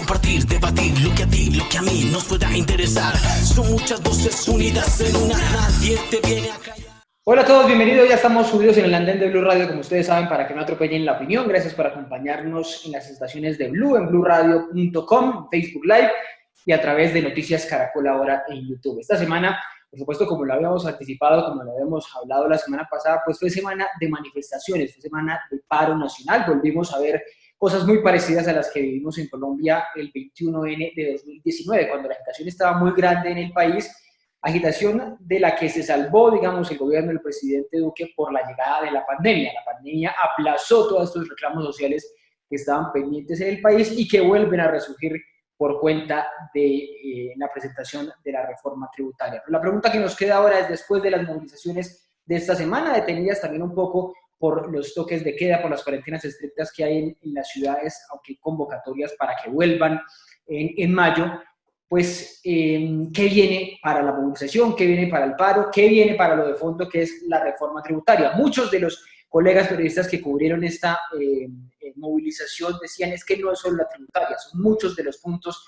compartir, debatir lo que a ti, lo que a mí nos pueda interesar. Son muchas voces unidas en una, nadie te viene a callar. Hola a todos, bienvenidos, ya estamos subidos en el andén de Blue Radio, como ustedes saben, para que no atropellen la opinión. Gracias por acompañarnos en las estaciones de Blue, en blueradio.com, Facebook Live y a través de Noticias Caracol ahora en YouTube. Esta semana, por supuesto, como lo habíamos anticipado, como lo habíamos hablado la semana pasada, pues fue semana de manifestaciones, fue semana de paro nacional. Volvimos a ver cosas muy parecidas a las que vivimos en Colombia el 21N de 2019, cuando la agitación estaba muy grande en el país. Agitación de la que se salvó, digamos, el gobierno del presidente Duque por la llegada de la pandemia. La pandemia aplazó todos estos reclamos sociales que estaban pendientes en el país y que vuelven a resurgir por cuenta de la presentación de la reforma tributaria. Pero la pregunta que nos queda ahora es, después de las movilizaciones de esta semana, detenidas también un poco por los toques de queda, por las cuarentenas estrictas que hay en las ciudades, aunque hay convocatorias para que vuelvan en mayo, pues, ¿qué viene para la movilización? ¿Qué viene para el paro? ¿Qué viene para lo de fondo, que es la reforma tributaria? Muchos de los colegas periodistas que cubrieron esta movilización decían, es que no es solo la tributaria, son muchos de los puntos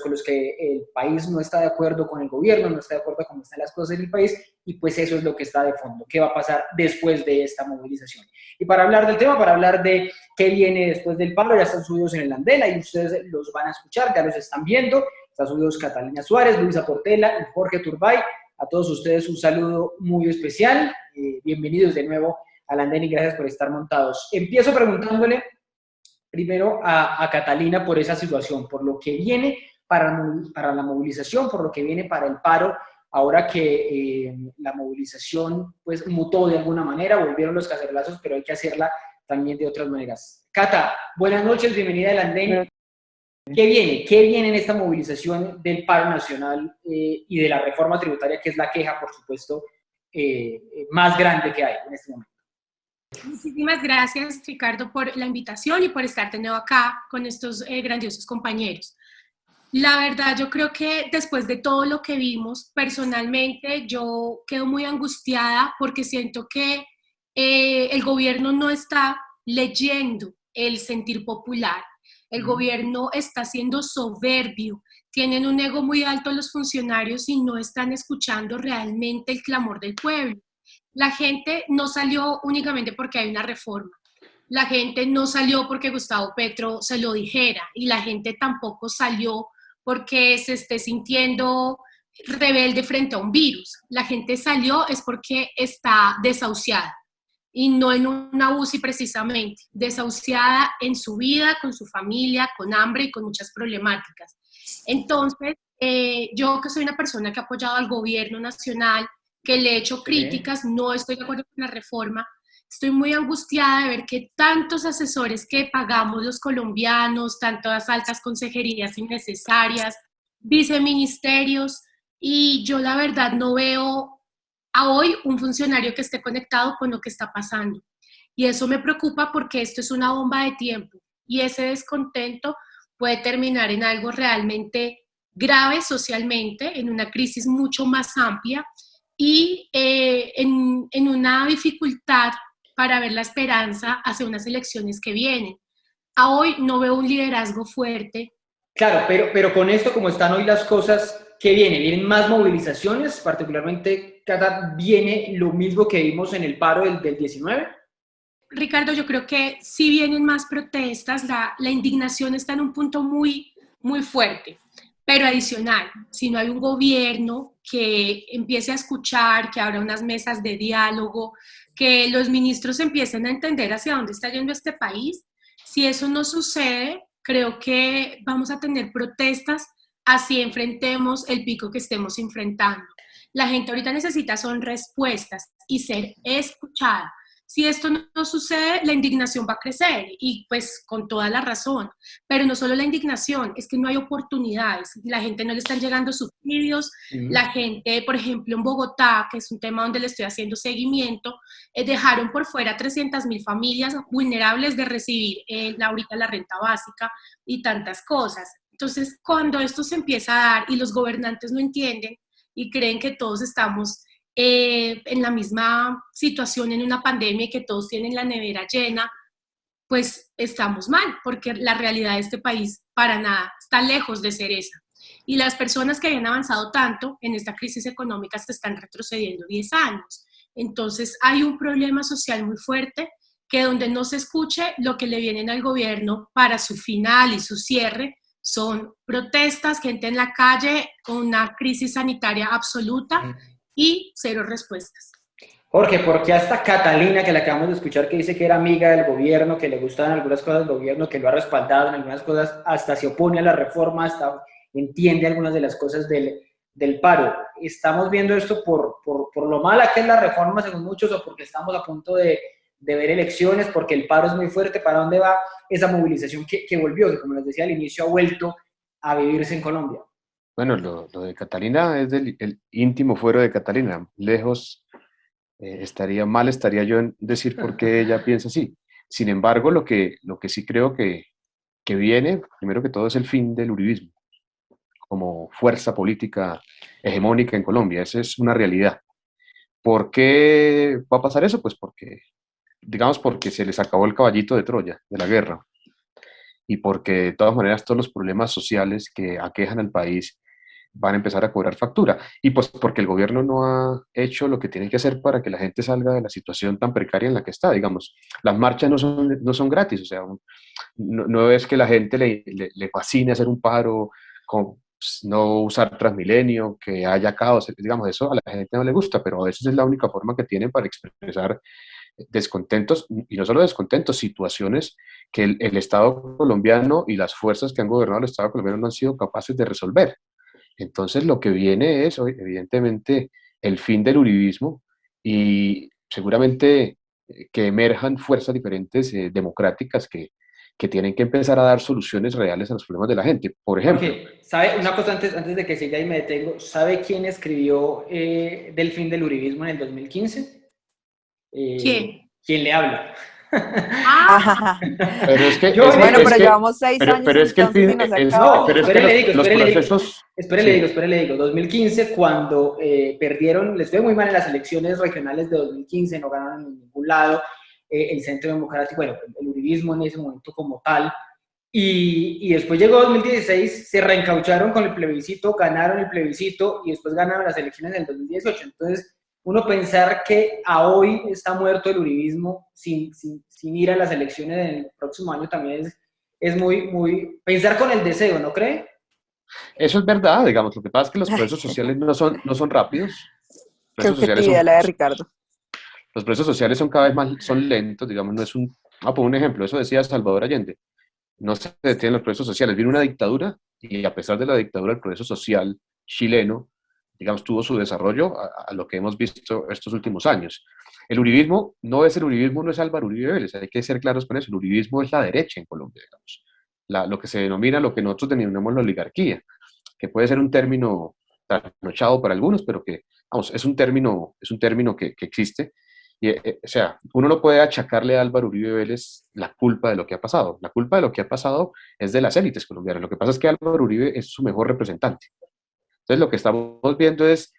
con los que el país no está de acuerdo con el gobierno, no está de acuerdo con cómo están las cosas en el país, y pues eso es lo que está de fondo. ¿Qué va a pasar después de esta movilización? Y para hablar del tema, para hablar de qué viene después del paro, ya están subidos en el andén, y ustedes los van a escuchar, ya los están viendo. Están subidos Catalina Suárez, Luisa Portela y Jorge Turbay. A todos ustedes un saludo muy especial. Bienvenidos de nuevo al andén y gracias por estar montados. Empiezo preguntándole primero a Catalina por esa situación, por lo que viene para la movilización, por lo que viene para el paro, ahora que la movilización pues mutó de alguna manera, volvieron los cacerolazos, pero hay que hacerla también de otras maneras. Cata, buenas noches, bienvenida al andén. ¿Qué viene? ¿Qué viene en esta movilización del paro nacional y de la reforma tributaria, que es la queja, por supuesto, más grande que hay en este momento? Muchísimas gracias, Ricardo, por la invitación y por estar de nuevo acá con estos grandiosos compañeros. La verdad, yo creo que después de todo lo que vimos, personalmente yo quedo muy angustiada porque siento que el gobierno no está leyendo el sentir popular. El gobierno está siendo soberbio, tienen un ego muy alto los funcionarios y no están escuchando realmente el clamor del pueblo. La gente no salió únicamente porque hay una reforma, la gente no salió porque Gustavo Petro se lo dijera y la gente tampoco salió porque se esté sintiendo rebelde frente a un virus. La gente salió es porque está desahuciada. Y no en una UCI precisamente, desahuciada en su vida, con su familia, con hambre y con muchas problemáticas. Entonces, yo que soy una persona que ha apoyado al gobierno nacional, que le he hecho críticas, no estoy de acuerdo con la reforma, estoy muy angustiada de ver que tantos asesores que pagamos los colombianos, tantas altas consejerías innecesarias, viceministerios, y yo la verdad no veo a hoy un funcionario que esté conectado con lo que está pasando. Y eso me preocupa porque esto es una bomba de tiempo y ese descontento puede terminar en algo realmente grave socialmente, en una crisis mucho más amplia y en una dificultad para ver la esperanza hacia unas elecciones que vienen. A hoy no veo un liderazgo fuerte. Claro, pero con esto, como están hoy las cosas, ¿qué viene? ¿Vienen más movilizaciones? Particularmente, Cata, ¿viene lo mismo que vimos en el paro del 19? Ricardo, yo creo que sí vienen más protestas, la indignación está en un punto muy, muy fuerte, pero adicional, si no hay un gobierno que empiece a escuchar, que abra unas mesas de diálogo, que los ministros empiecen a entender hacia dónde está yendo este país, si eso no sucede, creo que vamos a tener protestas así enfrentemos el pico que estemos enfrentando. La gente ahorita necesita son respuestas y ser escuchada. Si esto no sucede, la indignación va a crecer y pues con toda la razón. Pero no solo la indignación, es que no hay oportunidades. La gente no le están llegando subsidios. La gente, por ejemplo, en Bogotá, que es un tema donde le estoy haciendo seguimiento, dejaron por fuera 300.000 familias vulnerables de recibir ahorita la renta básica y tantas cosas. Entonces, cuando esto se empieza a dar y los gobernantes no entienden y creen que todos estamos en la misma situación en una pandemia y que todos tienen la nevera llena, pues estamos mal, porque la realidad de este país para nada está lejos de ser esa. Y las personas que habían avanzado tanto en esta crisis económica se están retrocediendo 10 años. Entonces hay un problema social muy fuerte que donde no se escuche lo que le vienen al gobierno para su final y su cierre, son protestas, gente en la calle, una crisis sanitaria absoluta y cero respuestas. Jorge, porque hasta Catalina, que la acabamos de escuchar, que dice que era amiga del gobierno, que le gustaban algunas cosas del gobierno, que lo ha respaldado en algunas cosas, hasta se opone a la reforma, hasta entiende algunas de las cosas del paro? ¿Estamos viendo esto por lo mala que es la reforma, según muchos, o porque estamos a punto de ver elecciones, porque el paro es muy fuerte? ¿Para dónde va esa movilización que volvió, que como les decía al inicio, ha vuelto a vivirse en Colombia? Bueno, lo de Catalina es el íntimo fuero de Catalina. Lejos estaría yo en decir por qué ella piensa así. Sin embargo, lo que sí creo que viene, primero que todo, es el fin del uribismo como fuerza política hegemónica en Colombia. Esa es una realidad. ¿Por qué va a pasar eso? Pues porque, digamos, porque se les acabó el caballito de Troya, de la guerra, y porque de todas maneras todos los problemas sociales que aquejan al país van a empezar a cobrar factura. Y pues porque el gobierno no ha hecho lo que tiene que hacer para que la gente salga de la situación tan precaria en la que está. Digamos, las marchas no son gratis, o sea, no es que la gente le fascine hacer un paro, pues, no usar Transmilenio, que haya caos, digamos, eso a la gente no le gusta, pero a veces es la única forma que tienen para expresar descontentos, y no solo descontentos, situaciones que el Estado colombiano y las fuerzas que han gobernado el Estado colombiano no han sido capaces de resolver. Entonces lo que viene es, evidentemente, el fin del uribismo y seguramente que emerjan fuerzas diferentes democráticas que tienen que empezar a dar soluciones reales a los problemas de la gente. Por ejemplo... Jorge, ¿sabe una cosa antes de que siga y me detengo? ¿Sabe quién escribió del fin del uribismo en el 2015? ¿Quién? ¿Quién le habla? Pero es que, bueno, pero llevamos 6 años, pero es que el fin, pero es que los procesos... Espere, le digo, 2015, cuando perdieron, les fue muy mal en las elecciones regionales de 2015, no ganaron en ningún lado, el Centro Democrático, bueno, el uribismo en ese momento como tal, y después llegó 2016, se reencaucharon con el plebiscito, ganaron el plebiscito y después ganaron las elecciones en el 2018, entonces uno pensar que a hoy está muerto el uribismo sin ir a las elecciones en el próximo año también es muy pensar con el deseo, ¿no cree? Eso es verdad, digamos, lo que pasa es que los procesos sociales no son rápidos. Qué objetividad la de Ricardo. Los procesos sociales son cada vez más lentos, digamos, no es un... por un ejemplo, eso decía Salvador Allende, no se detienen los procesos sociales, viene una dictadura y a pesar de la dictadura el proceso social chileno, digamos, tuvo su desarrollo a lo que hemos visto estos últimos años. El uribismo no es Álvaro Uribe Vélez, hay que ser claros con eso, el uribismo es la derecha en Colombia, digamos. Lo que se denomina, lo que nosotros denominamos la oligarquía, que puede ser un término trasnochado para algunos, pero que, vamos, es un término que existe. Y, o sea, uno no puede achacarle a Álvaro Uribe Vélez la culpa de lo que ha pasado. La culpa de lo que ha pasado es de las élites colombianas. Lo que pasa es que Álvaro Uribe es su mejor representante. Entonces, lo que estamos viendo es,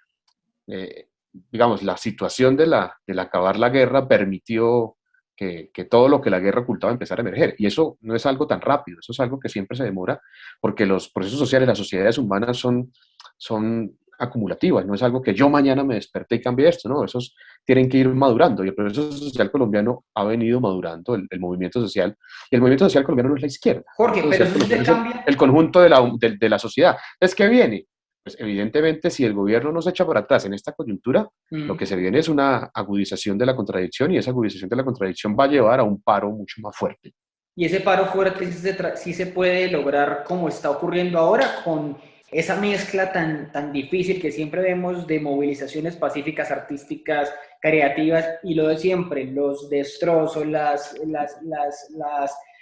digamos, la situación del acabar la guerra permitió que todo lo que la guerra ocultaba empezara a emerger. Y eso no es algo tan rápido, eso es algo que siempre se demora, porque los procesos sociales, las sociedades humanas son acumulativas, no es algo que yo mañana me desperté y cambié esto, ¿no? Esos tienen que ir madurando, y el proceso social colombiano ha venido madurando, el movimiento social, y el movimiento social colombiano no es la izquierda. Jorge, pero si se cambia... El conjunto de la sociedad. ¿Es que viene? Pues evidentemente, si el gobierno no se echa para atrás en esta coyuntura, lo que se viene es una agudización de la contradicción, y esa agudización de la contradicción va a llevar a un paro mucho más fuerte. Y ese paro fuerte sí se puede lograr como está ocurriendo ahora, con esa mezcla tan difícil que siempre vemos de movilizaciones pacíficas, artísticas, creativas, y lo de siempre, los destrozos,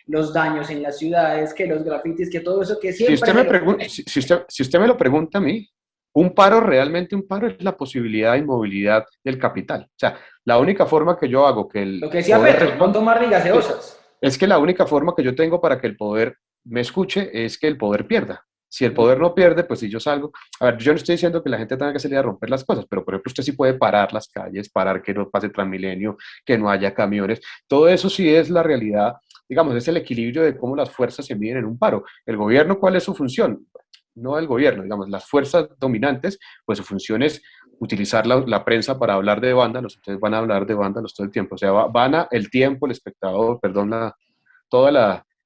los daños en las ciudades, que los grafitis, que todo eso que siempre... Si usted me lo pregunta a mí, un paro es la posibilidad de inmovilidad del capital. O sea, la única forma que yo hago que el... Lo que decía Petro, no tomar ni gaseosas. Es que la única forma que yo tengo para que el poder me escuche es que el poder pierda. Si el poder no pierde, pues si yo salgo... A ver, yo no estoy diciendo que la gente tenga que salir a romper las cosas, pero por ejemplo usted sí puede parar las calles, parar que no pase Transmilenio, que no haya camiones. Todo eso sí es la realidad digamos, es el equilibrio de cómo las fuerzas se miden en un paro. ¿El gobierno cuál es su función? No el gobierno, digamos, las fuerzas dominantes, pues su función es utilizar la prensa para hablar de vándalos, entonces van a hablar de vándalos todo el tiempo, o sea, van a el tiempo, el espectador, perdón, toda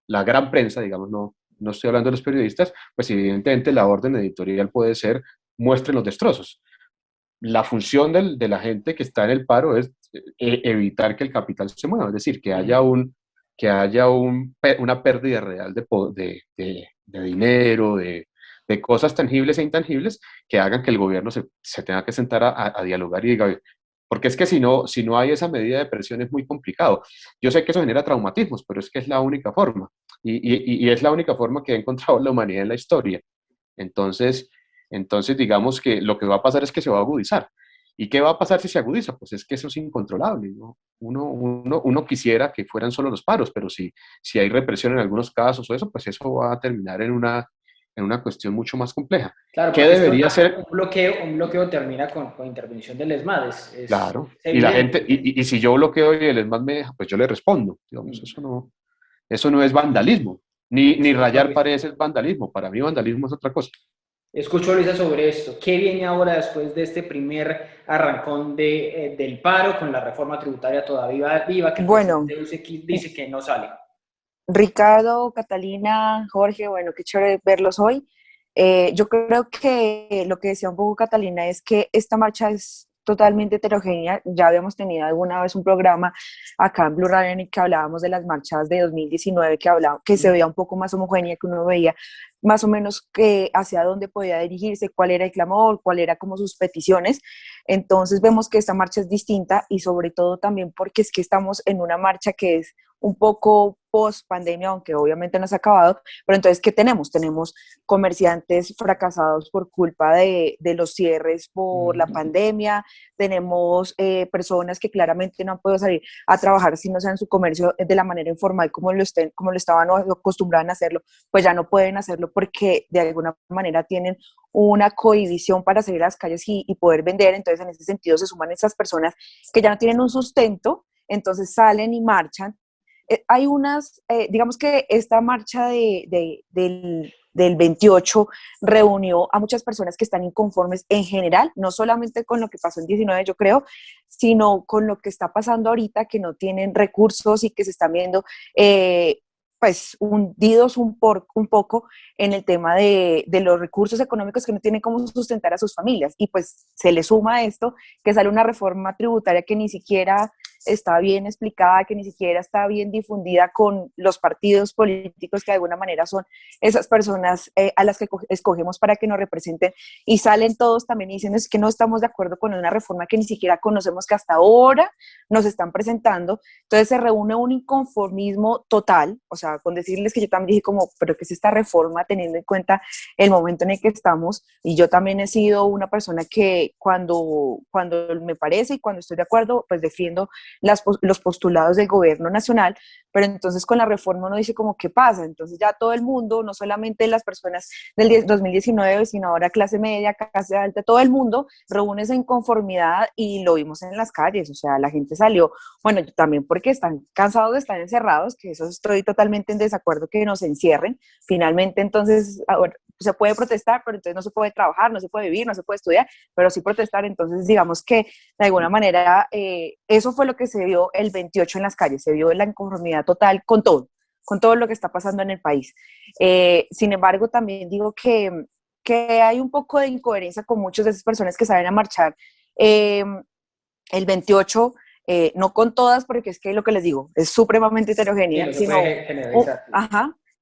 la gran prensa, digamos, no estoy hablando de los periodistas, pues evidentemente la orden editorial puede ser muestren los destrozos. La función de la gente que está en el paro es evitar que el capital se mueva, es decir, una pérdida real de dinero, de cosas tangibles e intangibles que hagan que el gobierno se tenga que sentar a dialogar y diga, porque es que si no hay esa medida de presión es muy complicado. Yo sé que eso genera traumatismos, pero es que es la única forma. Y es la única forma que ha encontrado la humanidad en la historia. Entonces, digamos que lo que va a pasar es que se va a agudizar. ¿Y qué va a pasar si se agudiza? Pues es que eso es incontrolable, ¿no? Uno quisiera que fueran solo los paros, pero si hay represión en algunos casos o eso, pues eso va a terminar en una cuestión mucho más compleja. Claro, ¿Qué porque debería ser? un bloqueo termina con intervención del ESMAD. Claro. Es Y la evidente. gente, y si yo bloqueo y el ESMAD me deja, pues yo le respondo. Digamos, eso no es vandalismo. Ni rayar paredes es vandalismo. Para mí vandalismo es otra cosa. Escucho, Luisa, sobre esto. ¿Qué viene ahora después de este primer arrancón del paro con la reforma tributaria todavía viva, que el Bueno, presidente dice que no sale? Ricardo, Catalina, Jorge, bueno, qué chévere verlos hoy. Yo creo que lo que decía un poco Catalina es que esta marcha es totalmente heterogénea. Ya habíamos tenido alguna vez un programa acá en Blue Radio en el que hablábamos de las marchas de 2019, que se veía un poco más homogénea, que uno veía más o menos hacia dónde podía dirigirse, cuál era el clamor, cuál era como sus peticiones. Entonces vemos que esta marcha es distinta y sobre todo también porque es que estamos en una marcha que es un poco post pandemia, aunque obviamente no se ha acabado, pero entonces, ¿qué tenemos? Tenemos comerciantes fracasados por culpa de los cierres por la pandemia, tenemos personas que claramente no han podido salir a trabajar si no sea en su comercio de la manera informal como lo estaban acostumbrados a hacerlo, pues ya no pueden hacerlo porque de alguna manera tienen una cohibición para salir a las calles y poder vender. Entonces, en ese sentido se suman esas personas que ya no tienen un sustento, entonces salen y marchan. Hay digamos que esta marcha del 28 reunió a muchas personas que están inconformes en general, no solamente con lo que pasó en 19, yo creo, sino con lo que está pasando ahorita, que no tienen recursos y que se están viendo pues hundidos un poco en el tema de los recursos económicos, que no tienen cómo sustentar a sus familias. Y pues se le suma a esto que sale una reforma tributaria que ni siquiera está bien explicada, que ni siquiera está bien difundida con los partidos políticos que de alguna manera son esas personas a las que escogemos para que nos representen, y salen todos también diciendo es que no estamos de acuerdo con una reforma que ni siquiera conocemos, que hasta ahora nos están presentando. Entonces se reúne un inconformismo total, o sea, con decirles que yo también dije como, pero ¿qué es esta reforma teniendo en cuenta el momento en el que estamos? Y yo también he sido una persona que cuando me parece y cuando estoy de acuerdo, pues defiendo los postulados del gobierno nacional, pero entonces con la reforma uno dice como, ¿qué pasa? Entonces ya todo el mundo, no solamente las personas del 2019, sino ahora clase media, clase alta, todo el mundo reúne esa inconformidad y lo vimos en las calles. O sea, la gente salió, bueno, también porque están cansados de estar encerrados, que eso estoy totalmente en desacuerdo, que nos encierren. Finalmente, entonces, ahora, se puede protestar, pero entonces no se puede trabajar, no se puede vivir, no se puede estudiar, pero sí protestar. Entonces, digamos que de alguna manera eso fue lo que se vio el 28 en las calles, se vio la inconformidad total con todo lo que está pasando en el país. Sin embargo, también digo que hay un poco de incoherencia con muchas de esas personas que salen a marchar el 28, no con todas, porque es que lo que les digo, es supremamente heterogénea,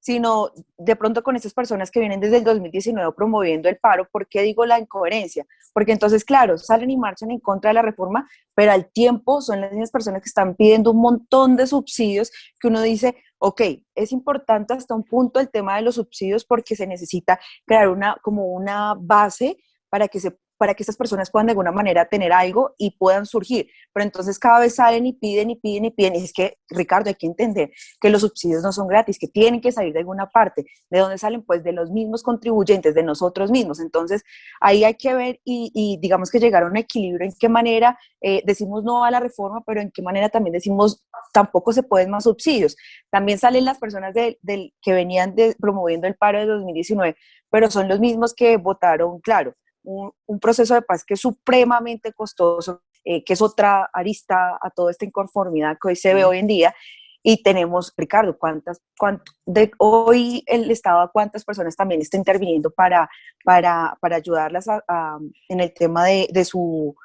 Sí, sino de pronto con esas personas que vienen desde el 2019 promoviendo el paro. ¿Por qué digo la incoherencia? Porque entonces, claro, salen y marchan en contra de la reforma, pero al tiempo son las mismas personas que están pidiendo un montón de subsidios que uno dice, ok, es importante hasta un punto el tema de los subsidios porque se necesita crear como una base para que se para que estas personas puedan de alguna manera tener algo y puedan surgir. Pero entonces cada vez salen y piden y piden y piden. Y es que, Ricardo, hay que entender que los subsidios no son gratis, que tienen que salir de alguna parte. ¿De dónde salen? Pues de los mismos contribuyentes, de nosotros mismos. Entonces ahí hay que ver y digamos que llegar a un equilibrio en qué manera decimos no a la reforma, pero en qué manera también decimos tampoco se pueden más subsidios. También salen las personas que venían promoviendo el paro de 2019, pero son los mismos que votaron, claro, un proceso de paz que es supremamente costoso, que es otra arista a toda esta inconformidad que hoy se ve hoy en día. Y tenemos, Ricardo, hoy el Estado, ¿a cuántas personas también está interviniendo para ayudarlas en el tema de su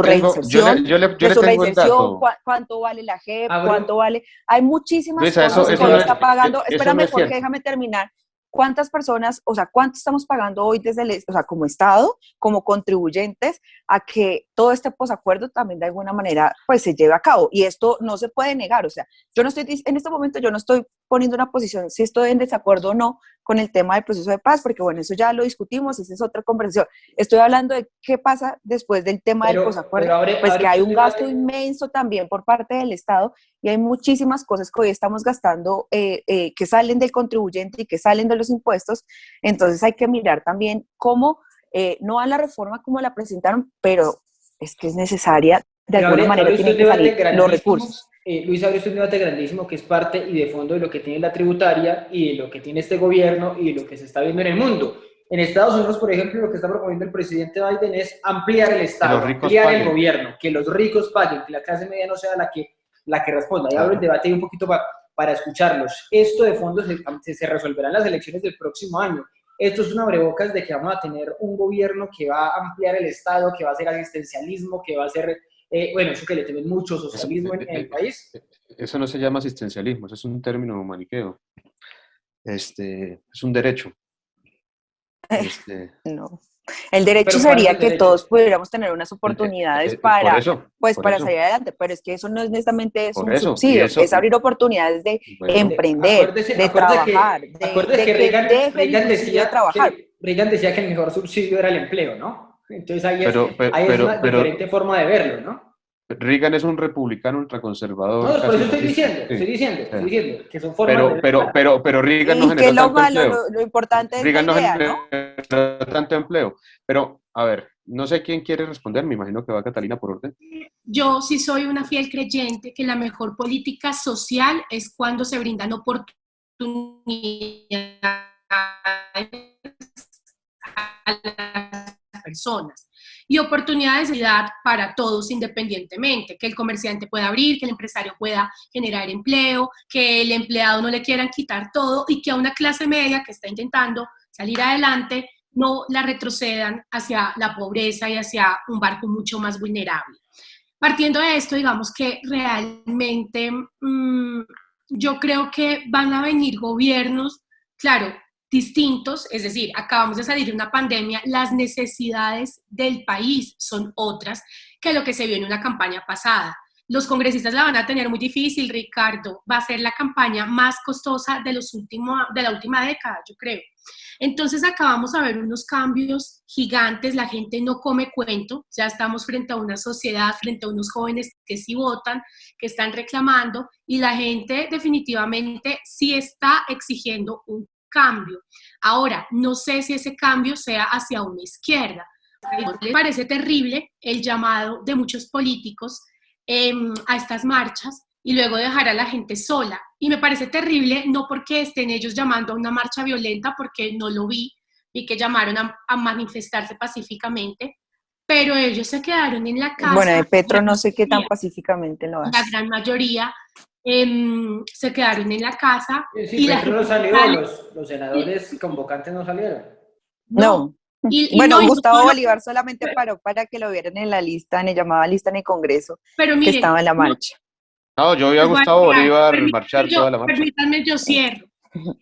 reinserción? Yo le tengo el dato. ¿Cuánto vale la JEP? ¿Cuánto vale? Hay muchísimas Luisa, cosas que hoy está pagando. eso Espérame, no es Jorge, cierto. déjame terminar. ¿Cuántas personas, o sea, cuánto estamos pagando hoy como Estado, como contribuyentes, a que todo este posacuerdo también de alguna manera pues se lleve a cabo? Y esto no se puede negar, o sea, en este momento yo no estoy poniendo una posición si estoy en desacuerdo o no con el tema del proceso de paz, porque bueno, eso ya lo discutimos, esa es otra conversación. Estoy hablando de qué pasa después del tema del posacuerdo, pues que hay un gasto inmenso también por parte del Estado y hay muchísimas cosas que hoy estamos gastando que salen del contribuyente y que salen de los impuestos. Entonces hay que mirar también cómo, no a la reforma como la presentaron, pero es que es necesaria, de alguna manera tienen que salir los recursos. Luis, abre un debate grandísimo que es parte y de fondo de lo que tiene la tributaria y de lo que tiene este gobierno y de lo que se está viendo en el mundo. En Estados Unidos, por ejemplo, lo que está proponiendo el presidente Biden es ampliar el Estado, ampliar el gobierno, que los ricos paguen, que la clase media no sea la que responda. Y abro el debate un poquito para escucharlos. Esto de fondo se resolverá en las elecciones del próximo año. Esto es un abrebocas de que vamos a tener un gobierno que va a ampliar el Estado, que va a hacer asistencialismo, que va a hacer... bueno, eso que le temen mucho socialismo en el país. Eso no se llama asistencialismo, eso es un término maniqueo. Es un derecho. No. El derecho sería que todos pudiéramos tener unas oportunidades para salir adelante, pero es que eso no es necesariamente un subsidio, es abrir oportunidades de emprender, de trabajar, de Reagan decía que el mejor subsidio era el empleo, ¿no? Entonces ahí es una diferente forma de verlo, ¿no? Reagan es un republicano ultraconservador. No, por eso estoy diciendo que son formas pero Reagan no generó tanto empleo. Lo importante es Reagan la idea, no generó tanto empleo. Pero, a ver, no sé quién quiere responder, me imagino que va Catalina por orden. Yo sí soy una fiel creyente que la mejor política social es cuando se brindan oportunidades a las personas. Y oportunidades de edad para todos independientemente, que el comerciante pueda abrir, que el empresario pueda generar empleo, que el empleado no le quieran quitar todo y que a una clase media que está intentando salir adelante no la retrocedan hacia la pobreza y hacia un barco mucho más vulnerable. Partiendo de esto, digamos que realmente yo creo que van a venir gobiernos, claro, distintos, es decir, acabamos de salir de una pandemia, las necesidades del país son otras que lo que se vio en una campaña pasada. Los congresistas la van a tener muy difícil, Ricardo, va a ser la campaña más costosa de la última década, yo creo. Entonces acabamos de ver unos cambios gigantes, la gente no come cuento, ya estamos frente a una sociedad, frente a unos jóvenes que sí votan, que están reclamando, y la gente definitivamente sí está exigiendo un cambio. Ahora, no sé si ese cambio sea hacia una izquierda. Me parece terrible el llamado de muchos políticos a estas marchas y luego dejar a la gente sola. Y me parece terrible, no porque estén ellos llamando a una marcha violenta, porque no lo vi que llamaron a manifestarse pacíficamente, pero ellos se quedaron en la casa. Bueno, de Petro no sé qué tan pacíficamente lo hace. La gran mayoría se quedaron en la casa. Sí, y Petro no salió, los senadores convocantes no salieron. No. Bueno, Gustavo Bolívar solamente paró para que lo vieran en la lista, en la llamada lista en el Congreso, pero miren, que estaba en la marcha. No, yo vi a Gustavo Bolívar marchar toda la marcha. Permítanme, yo cierro.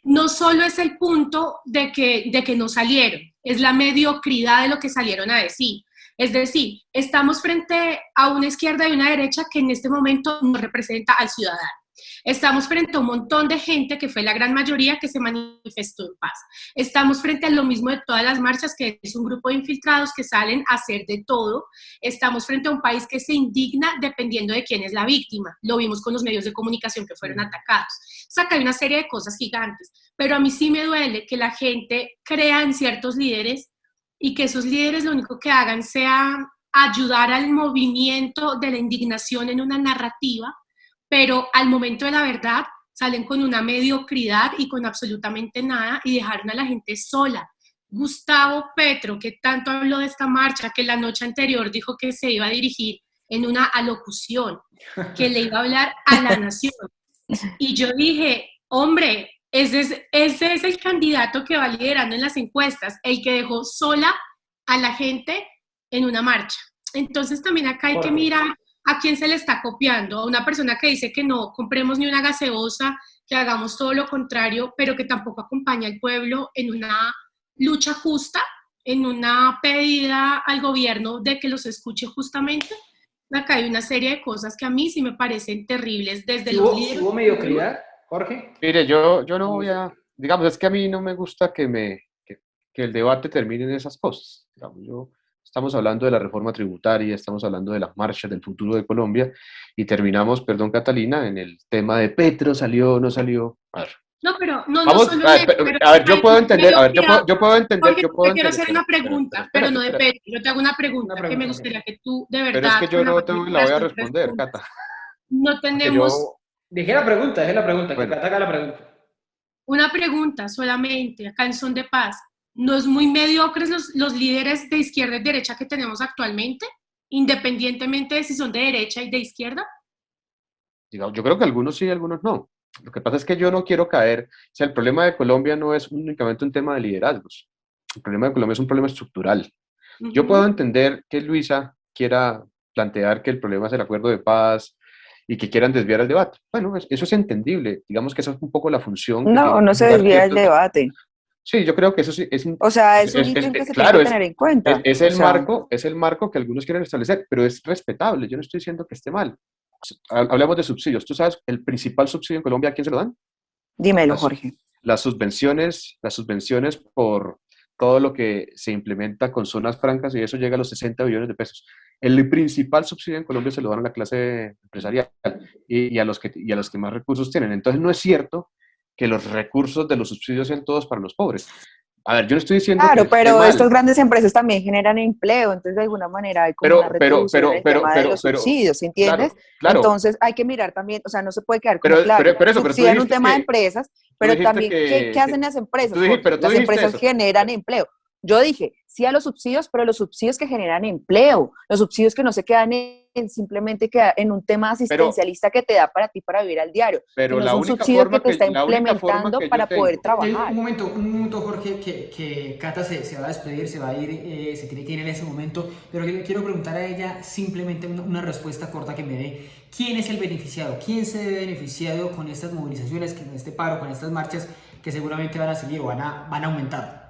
No solo es el punto de que no salieron, es la mediocridad de lo que salieron a decir. Es decir, estamos frente a una izquierda y una derecha que en este momento no representa al ciudadano. Estamos frente a un montón de gente, que fue la gran mayoría, que se manifestó en paz. Estamos frente a lo mismo de todas las marchas, que es un grupo de infiltrados que salen a hacer de todo. Estamos frente a un país que se indigna dependiendo de quién es la víctima. Lo vimos con los medios de comunicación que fueron atacados. O sea, que hay una serie de cosas gigantes. Pero a mí sí me duele que la gente crea en ciertos líderes y que esos líderes lo único que hagan sea ayudar al movimiento de la indignación en una narrativa, pero al momento de la verdad salen con una mediocridad y con absolutamente nada y dejaron a la gente sola. Gustavo Petro, que tanto habló de esta marcha, que la noche anterior dijo que se iba a dirigir en una alocución, que le iba a hablar a la nación. Y yo dije, hombre, ese es el candidato que va liderando en las encuestas, el que dejó sola a la gente en una marcha. Entonces también acá hay que mirar a quién se le está copiando, a una persona que dice que no compremos ni una gaseosa, que hagamos todo lo contrario, pero que tampoco acompaña al pueblo en una lucha justa, en una pedida al gobierno de que los escuche justamente. Acá hay una serie de cosas que a mí sí me parecen terribles, desde los líderes. ¿Hubo mediocridad, Jorge? Mire, yo no voy a, digamos, es que a mí no me gusta que el debate termine en esas cosas. Digamos, estamos hablando de la reforma tributaria, estamos hablando de las marchas del futuro de Colombia y terminamos, perdón Catalina, en el tema de Petro, salió, no salió. A ver. No, pero no Vamos, solo a ver, yo puedo entender, yo puedo entender, Jorge, yo puedo te quiero entender. hacer una pregunta, pero no de Petro. Yo te hago una pregunta que me gustaría que tú, de verdad... Pero es que yo no la voy a responder, Cata. No tenemos... Dejé la pregunta, Bueno. que Cata haga la pregunta. Una pregunta solamente, acá en Son de Paz. ¿No es muy mediocres los líderes de izquierda y derecha que tenemos actualmente? Independientemente de si son de derecha y de izquierda. Digamos, yo creo que algunos sí, algunos no. Lo que pasa es que yo no quiero caer, o sea, el problema de Colombia no es únicamente un tema de liderazgos. El problema de Colombia es un problema estructural. Yo puedo entender que Luisa quiera plantear que el problema es el acuerdo de paz y que quieran desviar el debate. Bueno, eso es entendible. Digamos que esa es un poco la función. No se desvía el debate. Sí, yo creo que eso sí es O sea, es un ítem que se tiene que tener en cuenta. Es el marco que algunos quieren establecer, pero es respetable. Yo no estoy diciendo que esté mal. Hablemos de subsidios. ¿Tú sabes el principal subsidio en Colombia a quién se lo dan? Dímelo, Jorge. Las subvenciones por todo lo que se implementa con zonas francas y eso llega a los 60 billones de pesos. El principal subsidio en Colombia se lo dan a la clase empresarial y a los que más recursos tienen. Entonces no es cierto que los recursos de los subsidios sean todos para los pobres. A ver, yo no estoy diciendo claro, que pero estas grandes empresas también generan empleo, entonces de alguna manera hay como una retribución en el tema de los subsidios, ¿entiendes? Claro. Entonces hay que mirar también, o sea, no se puede quedar como subsidian un tema de empresas, pero también, ¿qué hacen las empresas? Las empresas generan empleo. Yo dije, sí a los subsidios, pero los subsidios que generan empleo, los subsidios que no se quedan simplemente en un tema asistencialista que te da para ti para vivir al diario, pero no es un subsidio que te está implementando para poder trabajar. Un momento, Jorge, que Cata se va a despedir, se va a ir, se tiene que ir en ese momento, pero le quiero preguntar a ella simplemente una respuesta corta que me dé. ¿Quién es el beneficiado? ¿Quién se ve beneficiado con estas movilizaciones, con este paro, con estas marchas que seguramente van a seguir o van a aumentar?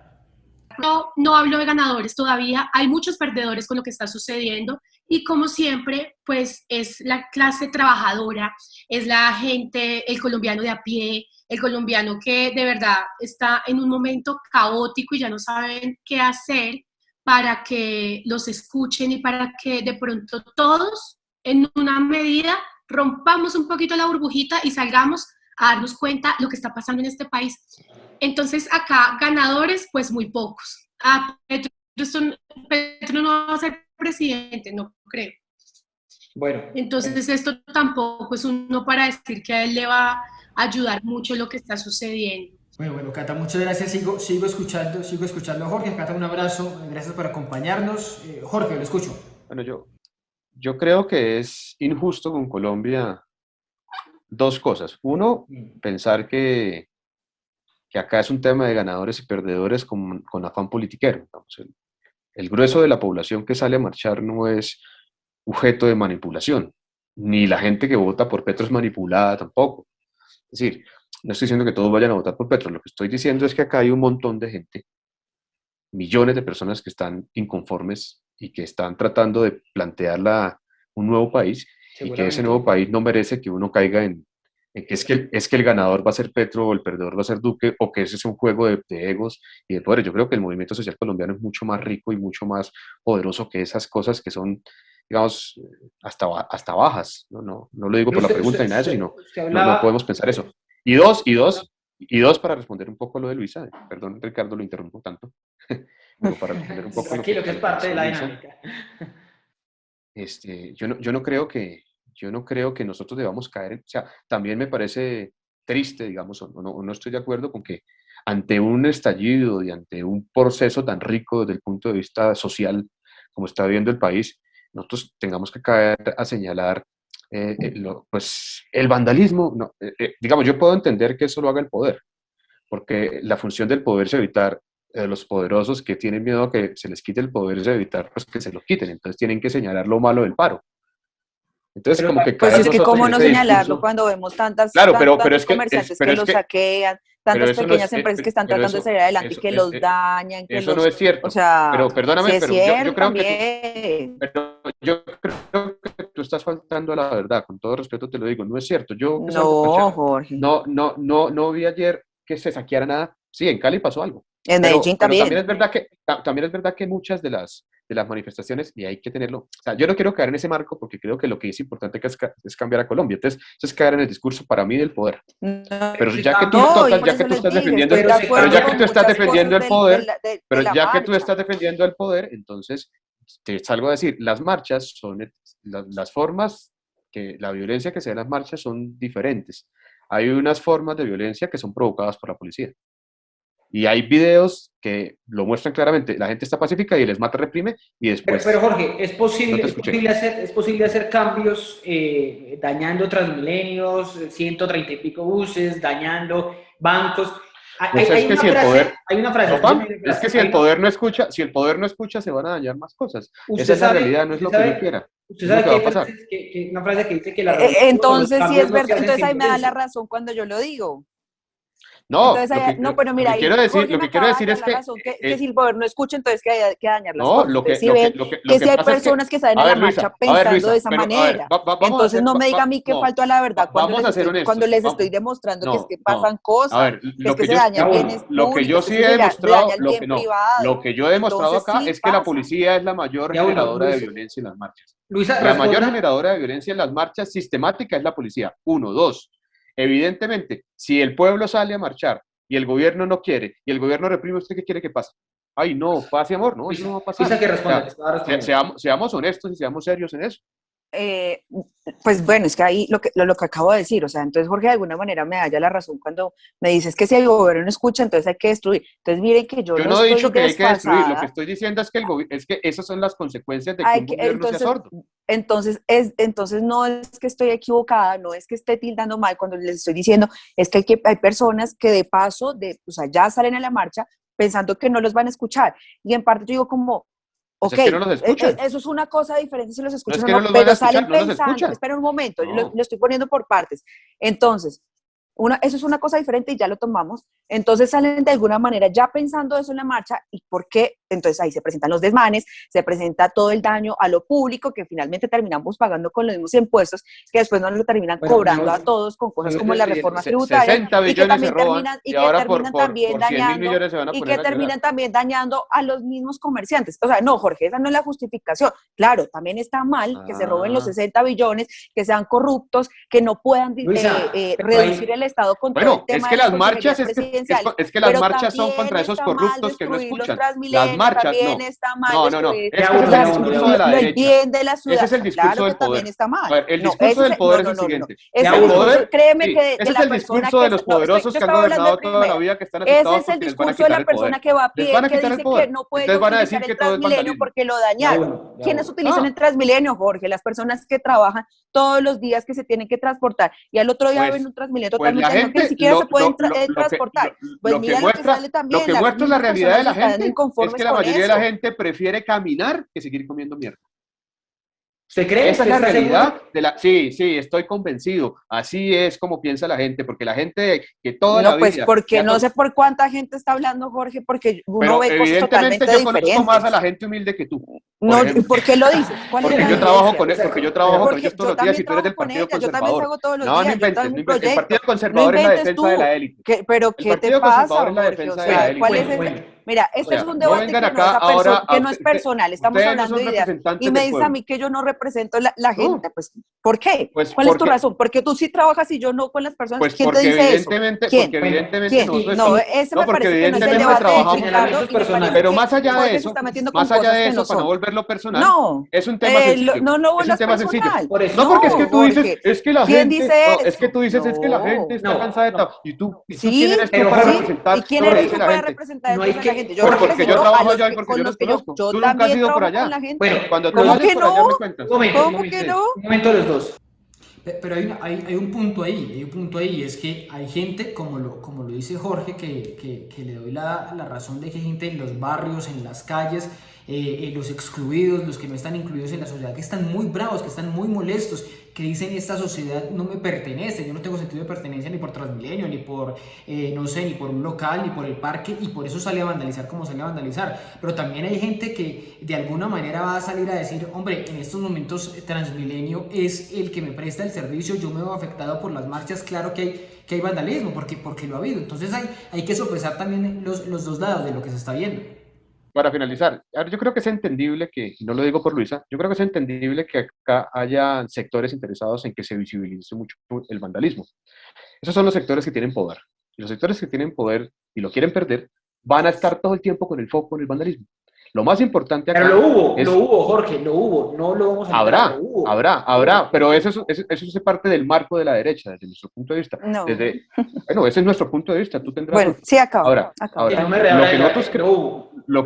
No hablo de ganadores todavía, hay muchos perdedores con lo que está sucediendo y como siempre, pues es la clase trabajadora, es la gente, el colombiano de a pie, el colombiano que de verdad está en un momento caótico y ya no saben qué hacer para que los escuchen y para que de pronto todos en una medida rompamos un poquito la burbujita y salgamos a darnos cuenta lo que está pasando en este país. Entonces acá ganadores pues muy pocos. Petro no va a ser presidente, no creo. Bueno. Entonces esto tampoco es uno para decir que a él le va a ayudar mucho lo que está sucediendo. Bueno, Cata, muchas gracias. Sigo escuchando a Jorge. Cata, un abrazo. Gracias por acompañarnos. Jorge, lo escucho. Bueno, yo creo que es injusto con Colombia dos cosas. Uno, pensar que acá es un tema de ganadores y perdedores con afán politiquero. El grueso de la población que sale a marchar no es objeto de manipulación, ni la gente que vota por Petro es manipulada tampoco. Es decir, no estoy diciendo que todos vayan a votar por Petro, lo que estoy diciendo es que acá hay un montón de gente, millones de personas que están inconformes y que están tratando de plantear un nuevo país y que ese nuevo país no merece que uno caiga en en que es que el ganador va a ser Petro o el perdedor va a ser Duque, o que ese es un juego de egos y de poder. Yo creo que el movimiento social colombiano es mucho más rico y mucho más poderoso que esas cosas que son, digamos, hasta bajas. No lo digo por la pregunta ni nada de eso, sino no podemos pensar eso. Y dos, para responder un poco lo de Luisa, perdón Ricardo, lo interrumpo tanto, pero para responder un poco tranquilo, que es parte de la Luisa, dinámica. yo no creo que nosotros debamos caer o sea, también me parece triste, digamos, o no estoy de acuerdo con que ante un estallido y ante un proceso tan rico desde el punto de vista social como está viviendo el país, nosotros tengamos que caer a señalar pues el vandalismo. No, digamos, yo puedo entender que eso lo haga el poder, porque la función del poder es evitar los poderosos que tienen miedo a que se les quite el poder, es evitar pues, que se lo quiten, entonces tienen que señalar lo malo del paro. Entonces, Pero como que Pues caer es que nosotros cómo en no ese señalarlo discurso. cuando vemos tantos Claro, pero es que, comerciantes pero que es lo que, saquean, pero tantas eso no pequeñas es, empresas que están pero tratando de salir adelante y que los dañan, que eso no los, es o cierto. sea, Pero perdóname, sí es pero yo cierto creo que también. pero yo creo que tú estás faltando a la verdad, con todo respeto te lo digo, no es cierto. Yo que salgo a No, marchar, Jorge. no vi ayer que se saqueara nada. Sí, en Cali pasó algo. En Medellín Pero también. también es verdad que muchas de las manifestaciones, y hay que tenerlo, o sea, yo no quiero caer en ese marco porque creo que lo que es importante es cambiar a Colombia. Entonces, eso es caer en el discurso para mí del poder. Pero ya que tú me No, y tocas, por ya que eso tú les estás dije, defendiendo, estoy de pero se pero acuerdo ya que con tú estás muchas defendiendo cosas el poder, de pero la ya que tú marcha. estás defendiendo el poder, entonces te salgo a decir, las marchas son, las formas, que la violencia que se da en las marchas son diferentes. Hay unas formas de violencia que son provocadas por la policía. Y hay videos que lo muestran claramente. La gente está pacífica y el ESMAD reprime y Pero después Jorge, no te escuché. es posible hacer cambios dañando Transmilenios, 130 y pico buses, dañando bancos. Pues es que si el poder, Hay una frase, no, Pam, escúcheme la es que frase, si el poder no escucha, se van a dañar más cosas. Esa usted es la sabe, realidad, no es usted lo que yo sabe, quiera, usted es lo sabe que que va a hay pasar. frases una frase que dice que la revolución o los Entonces sí cambios es no se verdad, hacen entonces sin ahí me da la violencia. razón cuando yo lo digo. No, Entonces, no, pero lo mira, que quiero ahí decir, Jorge lo me que quiero acaba de decir dar es la que razón, que si el poder no escucha, entonces que hay que dañar las no, cosas. Entonces, si ven lo que que si hay pasa es que, personas que salen a la marcha A ver, pensando de Luisa, esa pero a ver, manera, vamos a entonces hacer, no me diga a mí que faltó a la verdad cuando vamos a ser cuando honestos, les estoy demostrando que es que pasan a cosas, ver, que es que se daña el bienes lo que yo públicos, que es sí que he se demostrado, daña el bien lo privado. que yo he demostrado Entonces acá sí es que la pasa. policía es la mayor Ya uno, generadora de violencia en las marchas. Luisa, La mayor responda. generadora de violencia en las marchas sistemática es la policía. Uno, dos. Evidentemente, si el pueblo sale a marchar y el gobierno no quiere y el gobierno reprime, ¿usted qué quiere que pase? Ay, no, paz y amor, no, eso no va a pasar. Luisa que O responda, sea, que estaba respondiendo. seamos honestos y seamos serios en eso. Eh, pues bueno, es que ahí lo que acabo de decir, o sea, entonces Jorge de alguna manera me da ya la razón cuando me dices que si el gobierno no escucha, entonces hay que destruir. Entonces miren que yo Yo no no he estoy dicho que hay que destruir, lo que desfasada. estoy diciendo es que, es que esas son las consecuencias de que un gobierno sea Entonces, sordo. entonces no es que estoy equivocada, no es que esté tildando mal cuando les estoy diciendo, es que hay personas que de paso, o sea, ya salen a la marcha pensando que no los van a escuchar. Y en parte yo digo como, Pues ok, es que no los escuchan. eso es una cosa diferente si los No escuchas es o que no no, los van a pero escuchar, salen no los pensando, escuchan. espera un momento, No. lo estoy poniendo por partes. Entonces, eso es una cosa diferente y ya lo tomamos. Entonces salen de alguna manera ya pensando eso en la marcha y por qué. Entonces ahí se presentan los desmanes, se presenta todo el daño a lo público que finalmente terminamos pagando con los mismos impuestos que después nos lo terminan Bueno, cobrando a todos con cosas como la reforma tributaria 60 y que billones se también roban terminan, y ahora por también 100.000 dañando millones se van a y poner que a llorar. terminan también dañando a los mismos comerciantes. O sea, no, Jorge, esa no es la justificación. Claro, también está mal que se roben los 60 billones, que sean corruptos, que no puedan Luisa, pero reducir ahí, el Estado con todo el Bueno, es tema que de las las marchas, consejerías presidenciales. es que las Pero marchas son también contra esos está mal corruptos que no destruir los escuchan. Las Transmilenios, marchas, también no. está mal No. destruir Es que ese es el discurso de la el derecha. bien de la ciudad. Ese es el discurso Claro que del también poder. está A mal. ver, el No, discurso del poder es el no. siguiente. Ese El discurso, poder, créeme sí, que ese es la el persona discurso que de los no, poderosos yo que han estaba hablando de gobernado toda la primera. vida, que están Ese asustados es el porque les van a discurso de quitar la el poder. persona que va a Les van pie, a que quitar el dice que poder. no pueden Entonces van a utilizar decir el que todo es Transmilenio vandalismo. porque lo ya dañaron. uno, ya ¿Quiénes uno. utilizan el Transmilenio, Jorge? Las personas que trabajan todos los días que se tienen que transportar y al otro día ven un Transmilenio Pues la totalmente dañado que ni gente, siquiera se pueden transportar. Pues lo que mira lo que sale lo también, que las muestra la mismas realidad de personas la están gente es que inconformes la con mayoría de la eso. gente prefiere caminar que seguir comiendo mierda. ¿Usted cree? Esa es ¿Usted la está realidad seguro? sí, estoy convencido. Así es como piensa la gente, porque la gente que toda la No, pues vida, porque no sé por cuánta gente está hablando, Jorge, porque uno pero ve cosas evidentemente totalmente yo conozco más a diferentes. la gente humilde que tú. No, ejemplo. ¿por qué lo dices? ¿Cuál es Porque la yo trabajo diferencia? con porque yo trabajo con Porque ellos todos yo los días y también tú eres del trabajo con Partido ella, yo también Conservador. salgo todos los No, no días, yo inventes, tengo no un inventes. El proyecto. Partido No Conservador es la inventes defensa de tú. la élite. Pero El ¿qué te Partido Conservador pasa, es la Jorge? O defensa de la sea, élite. ¿cuál es Bueno, el bueno. Mira, O este es sea, un no debate vengan que no es acá a ahora, que no es personal, estamos ustedes no hablando son de ideas. Y representantes me del dices a pueblo. mí que yo no represento la No, gente, pues, ¿por qué? pues ¿Cuál es tu porque, razón? Porque tú sí trabajas y yo no con las personas. pues ¿Quién te porque dice eso? evidentemente, ¿Quién? Bueno, ¿Quién? nosotros sí, No, estamos, sí. ese no, me porque parece que no es el evidentemente debate de trabajamos, Ricardo Señalamientos y me parece personales. pero que más allá de Jorge se eso, está metiendo con más allá cosas de que no eso, para no son. volverlo personal, No, es un tema sencillo. no lo Es un vuelvas tema sencillo. personal. Por eso, No, No, porque es que tú dices, Jorge. es que la ¿Quién gente, dice no, es que eso? tú dices, es que la gente No. está no, cansada de no. todo. ¿Y tú quién Sí, eres tú Pero para Jorge, sí. ¿Y representar quién lo que eres dice tú la para gente? representar no hay entonces a la que, gente? Yo Pues Jorge, porque yo represento a trabajo los allá y que porque yo con los los que yo, conozco. yo Tú nunca has también ido por trabajo con allá. la gente. bueno, Cuando tú los, ¿Cómo vayas que por no? allá me cuentas. ¿Cómo que no? un momento los dos. Pero hay un punto ahí, es que hay gente, como lo dice Jorge, que le doy la razón de que hay gente en los barrios, en las calles, los excluidos, los que no están incluidos en la sociedad, que están muy bravos, que están muy molestos, que dicen esta sociedad no me pertenece, yo no tengo sentido de pertenencia ni por Transmilenio, ni por, no sé, ni por un local, ni por el parque, y por eso sale a vandalizar como sale a vandalizar. Pero también hay gente que de alguna manera va a salir a decir, hombre, en estos momentos Transmilenio es el que me presta el servicio, yo me veo afectado por las marchas, claro que hay vandalismo, porque lo ha habido. Entonces hay que sopesar también los dos lados de lo que se está viendo. Para finalizar, a ver, yo creo que es entendible que, y no lo digo por Luisa, yo creo que es entendible que acá haya sectores interesados en que se visibilice mucho el vandalismo. Esos son los sectores que tienen poder. Y los sectores que tienen poder y lo quieren perder, van a estar todo el tiempo con el foco en el vandalismo. Lo más importante acá Pero es... lo hubo, Jorge, lo hubo, no lo vamos a negar, lo hubo. Habrá, pero eso es parte del marco de la derecha, desde nuestro punto de vista. No. Bueno, ese es nuestro punto de vista, tú tendrás... Bueno, sí, acaba. Que no me lo que nosotros lo hubo. lo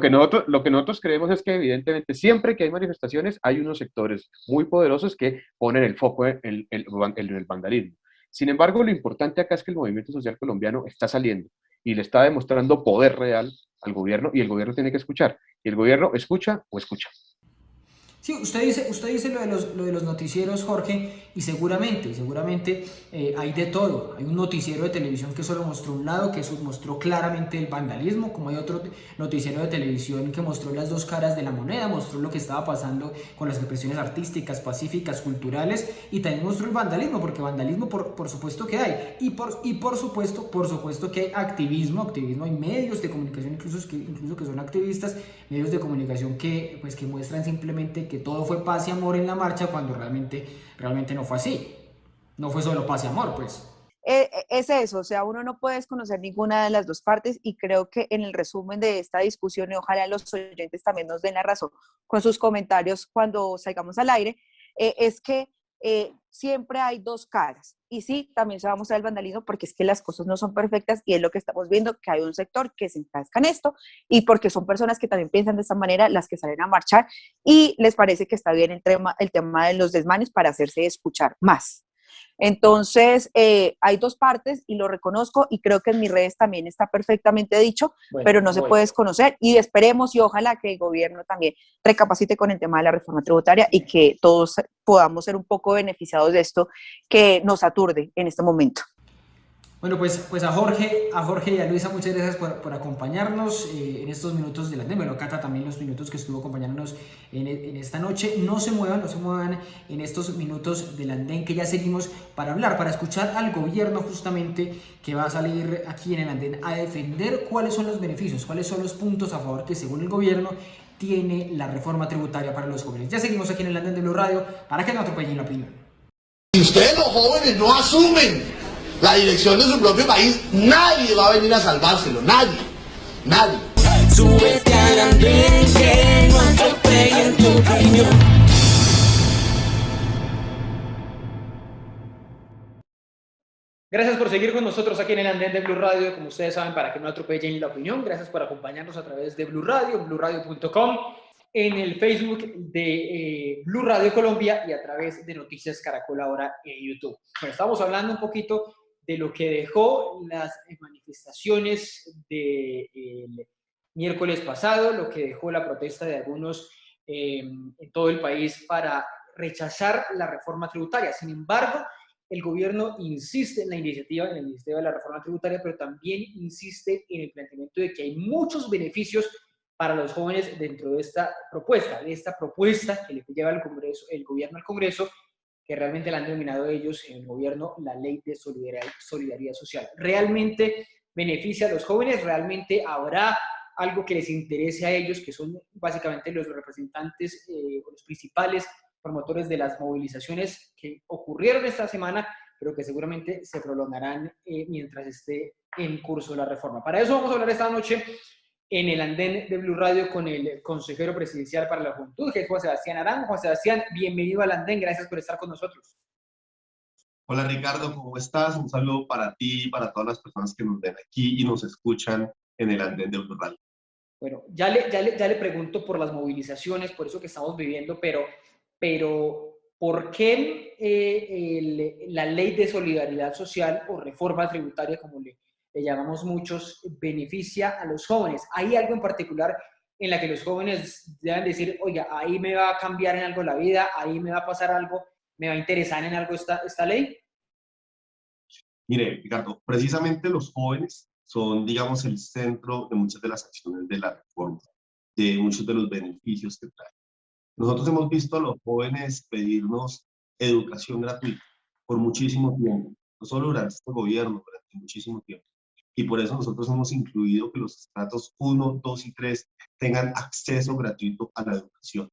que nosotros creemos es que evidentemente siempre que hay manifestaciones hay unos sectores muy poderosos que ponen el foco en el vandalismo. Sin embargo, lo importante acá es que el movimiento social colombiano está saliendo y le está demostrando poder real al gobierno y el gobierno tiene que escuchar. Y el gobierno escucha o escucha. Sí, usted dice lo de los noticieros, Jorge, y seguramente hay de todo. Hay un noticiero de televisión que solo mostró un lado, que mostró claramente el vandalismo, como hay otro noticiero de televisión que mostró las dos caras de la moneda, mostró lo que estaba pasando con las expresiones artísticas, pacíficas, culturales, y también mostró el vandalismo, porque vandalismo por supuesto que hay, y por supuesto que hay activismo, hay medios de comunicación incluso que son activistas, medios de comunicación que muestran simplemente que todo fue paz y amor en la marcha cuando realmente no fue así. No fue solo paz y amor, pues. Es eso, o sea, uno no puede desconocer ninguna de las dos partes y creo que en el resumen de esta discusión, y ojalá los oyentes también nos den la razón con sus comentarios cuando salgamos al aire, es que siempre hay dos caras. Y sí, también se va a mostrar el vandalismo porque es que las cosas no son perfectas y es lo que estamos viendo, que hay un sector que se enfrasca en esto y porque son personas que también piensan de esta manera las que salen a marchar y les parece que está bien el tema de los desmanes para hacerse escuchar más. Entonces, hay dos partes y lo reconozco y creo que en mis redes también está perfectamente dicho, Bueno, pero no se puede desconocer y esperemos y ojalá que el gobierno también recapacite con el tema de la reforma tributaria y que todos podamos ser un poco beneficiados de esto que nos aturde en este momento. Bueno, pues a Jorge y a Luisa, muchas gracias por acompañarnos en estos minutos de la Bueno, Cata también los minutos que estuvo acompañándonos en esta noche. No se muevan en estos minutos del andén que ya seguimos para hablar, para escuchar al gobierno justamente que va a salir aquí en el andén a defender cuáles son los beneficios, cuáles son los puntos a favor que según el gobierno tiene la reforma tributaria para los jóvenes. Ya seguimos aquí en el andén de Blue Radio para que no atropellen la opinión. Si ustedes los jóvenes no asumen la dirección de su propio país, nadie va a venir a salvárselo, nadie. Súbete al andén que no atropellen tu opinión. Gracias por seguir con nosotros aquí en el andén de Blue Radio, como ustedes saben, para que no atropellen la opinión. Gracias por acompañarnos a través de Blue Radio, blueradio.com, en el Facebook de Blue Radio Colombia y a través de Noticias Caracol ahora en YouTube. Bueno, estamos hablando un poquito de lo que dejó las manifestaciones del miércoles pasado, lo que dejó la protesta de algunos en todo el país para rechazar la reforma tributaria. Sin embargo, el gobierno insiste en la iniciativa de la reforma tributaria, pero también insiste en el planteamiento de que hay muchos beneficios para los jóvenes dentro de esta propuesta que le lleva el gobierno al Congreso, que realmente la han denominado ellos en el gobierno la Ley de Solidaridad Social. ¿Realmente beneficia a los jóvenes? ¿Realmente habrá algo que les interese a ellos, que son básicamente los representantes o los principales promotores de las movilizaciones que ocurrieron esta semana, pero que seguramente se prolongarán mientras esté en curso la reforma? Para eso vamos a hablar esta noche en el andén de Blue Radio con el consejero presidencial para la juventud, que es Juan Sebastián Arango. Juan Sebastián, bienvenido al andén, gracias por estar con nosotros. Hola Ricardo, ¿cómo estás? Un saludo para ti y para todas las personas que nos ven aquí y nos escuchan en el andén de Blue Radio. Bueno, ya le pregunto por las movilizaciones, por eso que estamos viviendo, pero ¿por qué la Ley de Solidaridad Social o reforma tributaria, como le llamamos muchos, beneficia a los jóvenes? ¿Hay algo en particular en la que los jóvenes deben decir, oiga, ahí me va a cambiar en algo la vida, ahí me va a pasar algo, me va a interesar en algo esta ley? Mire, Ricardo, precisamente los jóvenes son, digamos, el centro de muchas de las acciones de la reforma, de muchos de los beneficios que trae. Nosotros hemos visto a los jóvenes pedirnos educación gratuita por muchísimo tiempo, no solo durante este gobierno, durante muchísimo tiempo. Y por eso nosotros hemos incluido que los estratos 1, 2 y 3 tengan acceso gratuito a la educación.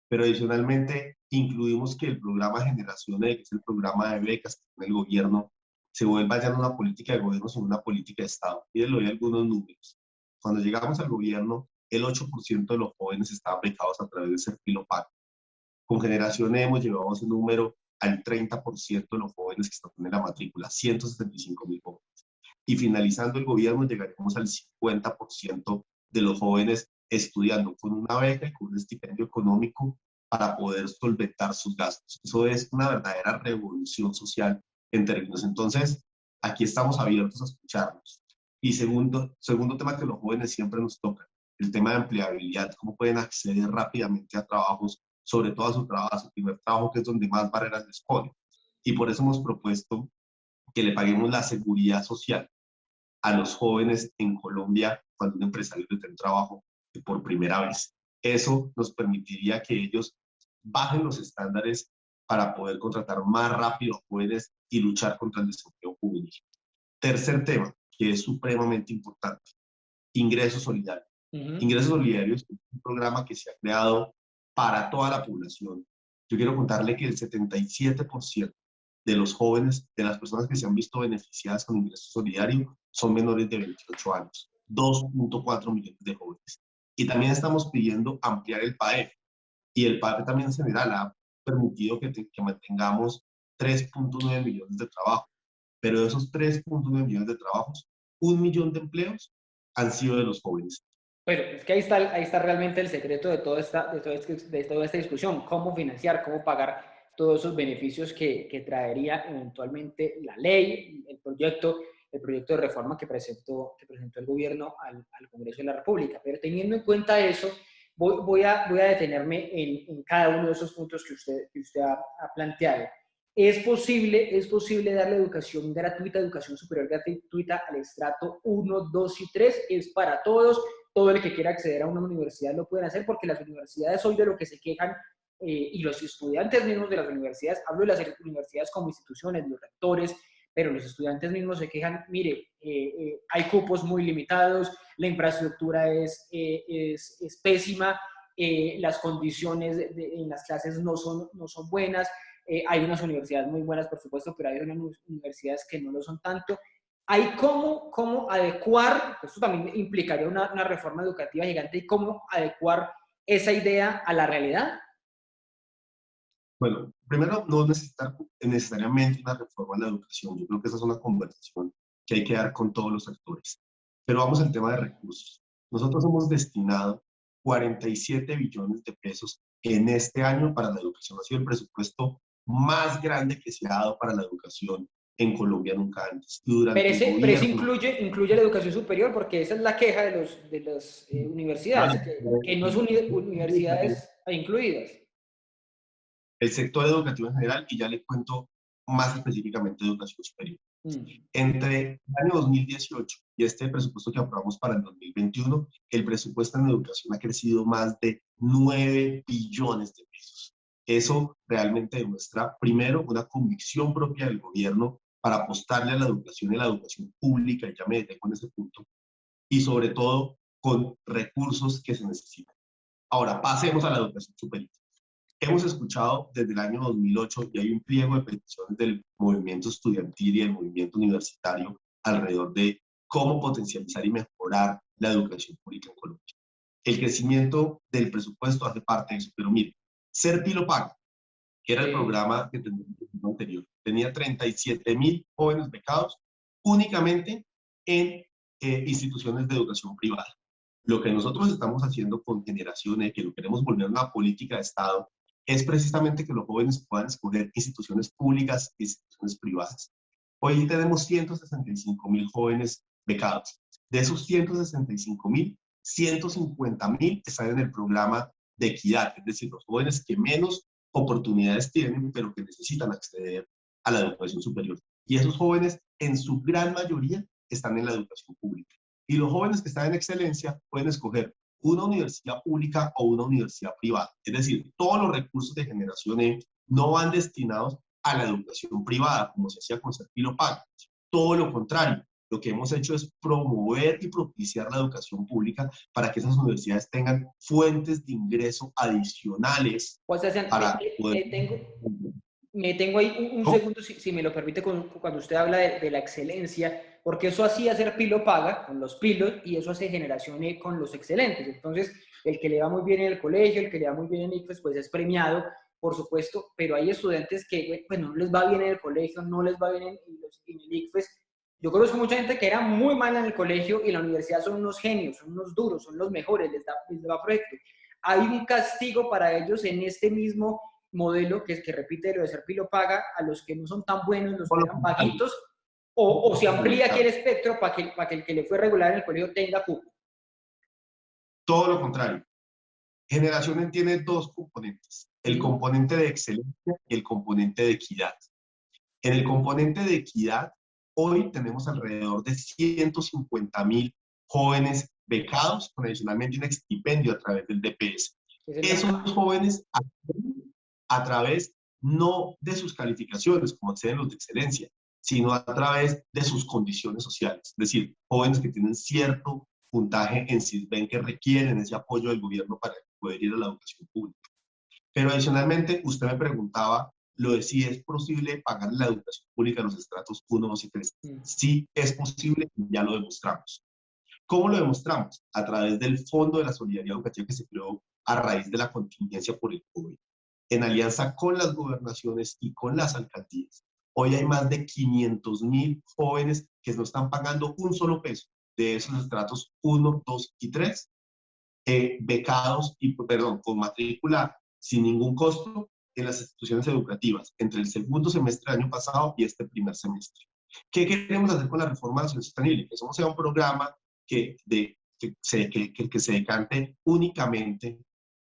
Pero adicionalmente incluimos que el programa Generación X, que es el programa de becas que tiene el gobierno, se vuelva ya no una política de gobierno, sino una política de Estado. Y les doy algunos números. Cuando llegamos al gobierno, el 8% de los jóvenes estaban becados a través de Serpilo Pago. Con Generación hemos llevado ese número al 30% de los jóvenes que están en la matrícula, 175.000 jóvenes. Y finalizando el gobierno llegaremos al 50% de los jóvenes estudiando con una beca y con un estipendio económico para poder solventar sus gastos. Eso es una verdadera revolución social en términos. Entonces, aquí estamos abiertos a escucharnos. Y segundo tema que los jóvenes siempre nos tocan, el tema de empleabilidad, cómo pueden acceder rápidamente a trabajos, sobre todo a su primer trabajo, que es donde más barreras les ponen. Y por eso hemos propuesto que le paguemos la seguridad social a los jóvenes en Colombia cuando un empresario les dé un trabajo por primera vez. Eso nos permitiría que ellos bajen los estándares para poder contratar más rápido a jóvenes y luchar contra el desempleo juvenil. Tercer tema, que es supremamente importante, ingresos solidarios. Ingresos solidarios es un programa que se ha creado para toda la población. Yo quiero contarle que el 77% de los jóvenes, de las personas que se han visto beneficiadas con ingreso solidario, son menores de 28 años, 2.4 millones de jóvenes. Y también estamos pidiendo ampliar el PAEF. Y el PAEF también en general ha permitido que mantengamos 3.9 millones de trabajos. Pero de esos 3.9 millones de trabajos, 1 millón de empleos han sido de los jóvenes. Bueno, es que ahí está realmente el secreto de toda esta discusión, cómo financiar, cómo pagar todos esos beneficios que traería eventualmente la ley, el proyecto de reforma que presentó el gobierno al Congreso de la República. Pero teniendo en cuenta eso, voy a detenerme en cada uno de esos puntos que usted ha planteado. ¿Es posible darle educación gratuita, educación superior gratuita al estrato 1, 2 y 3? ¿Es para todos? Todo el que quiera acceder a una universidad lo pueden hacer, porque las universidades hoy de lo que se quejan, y los estudiantes mismos de las universidades, hablo de las universidades como instituciones, los rectores, pero los estudiantes mismos se quejan, mire, hay cupos muy limitados, la infraestructura es pésima, las condiciones en las clases no son buenas, hay unas universidades muy buenas, por supuesto, pero hay unas universidades que no lo son tanto. ¿Hay cómo adecuar, esto también implicaría una reforma educativa gigante, y cómo adecuar esa idea a la realidad? Bueno, primero, no necesariamente una reforma en la educación. Yo creo que esa es una conversación que hay que dar con todos los actores. Pero vamos al tema de recursos. Nosotros hemos destinado 47 billones de pesos en este año para la educación. Ha sido el presupuesto más grande que se ha dado para la educación en Colombia nunca antes. Pero ese incluye la educación superior, porque esa es la queja de las universidades, que no son universidades incluidas. El sector educativo en general, y ya le cuento más específicamente de educación superior. Entre el año 2018 y este presupuesto que aprobamos para el 2021, el presupuesto en educación ha crecido más de 9 billones de pesos. Eso realmente demuestra, primero, una convicción propia del gobierno para apostarle a la educación y a la educación pública, y ya me detengo en ese punto, y sobre todo con recursos que se necesitan. Ahora, pasemos a la educación superior. Hemos escuchado desde el año 2008 y hay un pliego de peticiones del movimiento estudiantil y del movimiento universitario alrededor de cómo potencializar y mejorar la educación pública en Colombia. El crecimiento del presupuesto hace parte de eso, pero mire, Ser Pilo Paga, que era el programa que tenía el anterior, tenía 37.000 jóvenes becados únicamente en instituciones de educación privada. Lo que nosotros estamos haciendo con Generaciones, que lo queremos volver una política de Estado, es precisamente que los jóvenes puedan escoger instituciones públicas e instituciones privadas. Hoy tenemos 165.000 jóvenes becados. De esos 165.000, 150.000 están en el programa de equidad, es decir, los jóvenes que menos oportunidades tienen, pero que necesitan acceder a la educación superior. Y esos jóvenes, en su gran mayoría, están en la educación pública. Y los jóvenes que están en excelencia pueden escoger una universidad pública o una universidad privada. Es decir, todos los recursos de Generación E no van destinados a la educación privada, como se hacía con Ser Pilo Paga. Todo lo contrario, lo que hemos hecho es promover y propiciar la educación pública para que esas universidades tengan fuentes de ingreso adicionales. Juan Sebastián, para poder... me tengo ahí un segundo, si me lo permite, cuando usted habla de la excelencia, porque eso hacía Ser Pilo Paga con los pilos y eso hace Generación E con los excelentes. Entonces, el que le va muy bien en el colegio, el que le va muy bien en ICFES, pues es premiado, por supuesto, pero hay estudiantes que pues, no les va bien en el colegio, no les va bien en el ICFES. Yo conozco mucha gente que era muy mala en el colegio y en la universidad son unos genios, son unos duros, son los mejores, les da proyecto. Hay un castigo para ellos en este mismo modelo que repite lo de Ser Pilo Paga a los que no son tan buenos, los que eran paguitos, o se amplía aquí el espectro para que el que le fue regular en el colegio tenga cupo. Todo lo contrario. Generación tiene dos componentes, el componente de excelencia y el componente de equidad. En el componente de equidad, hoy tenemos alrededor de 150.000 jóvenes becados con adicionalmente un estipendio a través del DPS. Esos jóvenes a través no de sus calificaciones, como acceden los de excelencia, sino a través de sus condiciones sociales. Es decir, jóvenes que tienen cierto puntaje en Sisbén que requieren ese apoyo del gobierno para poder ir a la educación pública. Pero adicionalmente, usted me preguntaba lo de si es posible pagar la educación pública a los estratos 1, 2 y 3. Sí es posible y ya lo demostramos. ¿Cómo lo demostramos? A través del Fondo de la Solidaridad Educativa que se creó a raíz de la contingencia por el COVID, en alianza con las gobernaciones y con las alcaldías. Hoy hay más de 500.000 jóvenes que no están pagando un solo peso de esos estratos 1, 2 y 3, becados y, con matrícula sin ningún costo en las instituciones educativas entre el segundo semestre del año pasado y este primer semestre. ¿Qué queremos hacer con la reforma nacional sostenible? Que eso sea un programa que se decante únicamente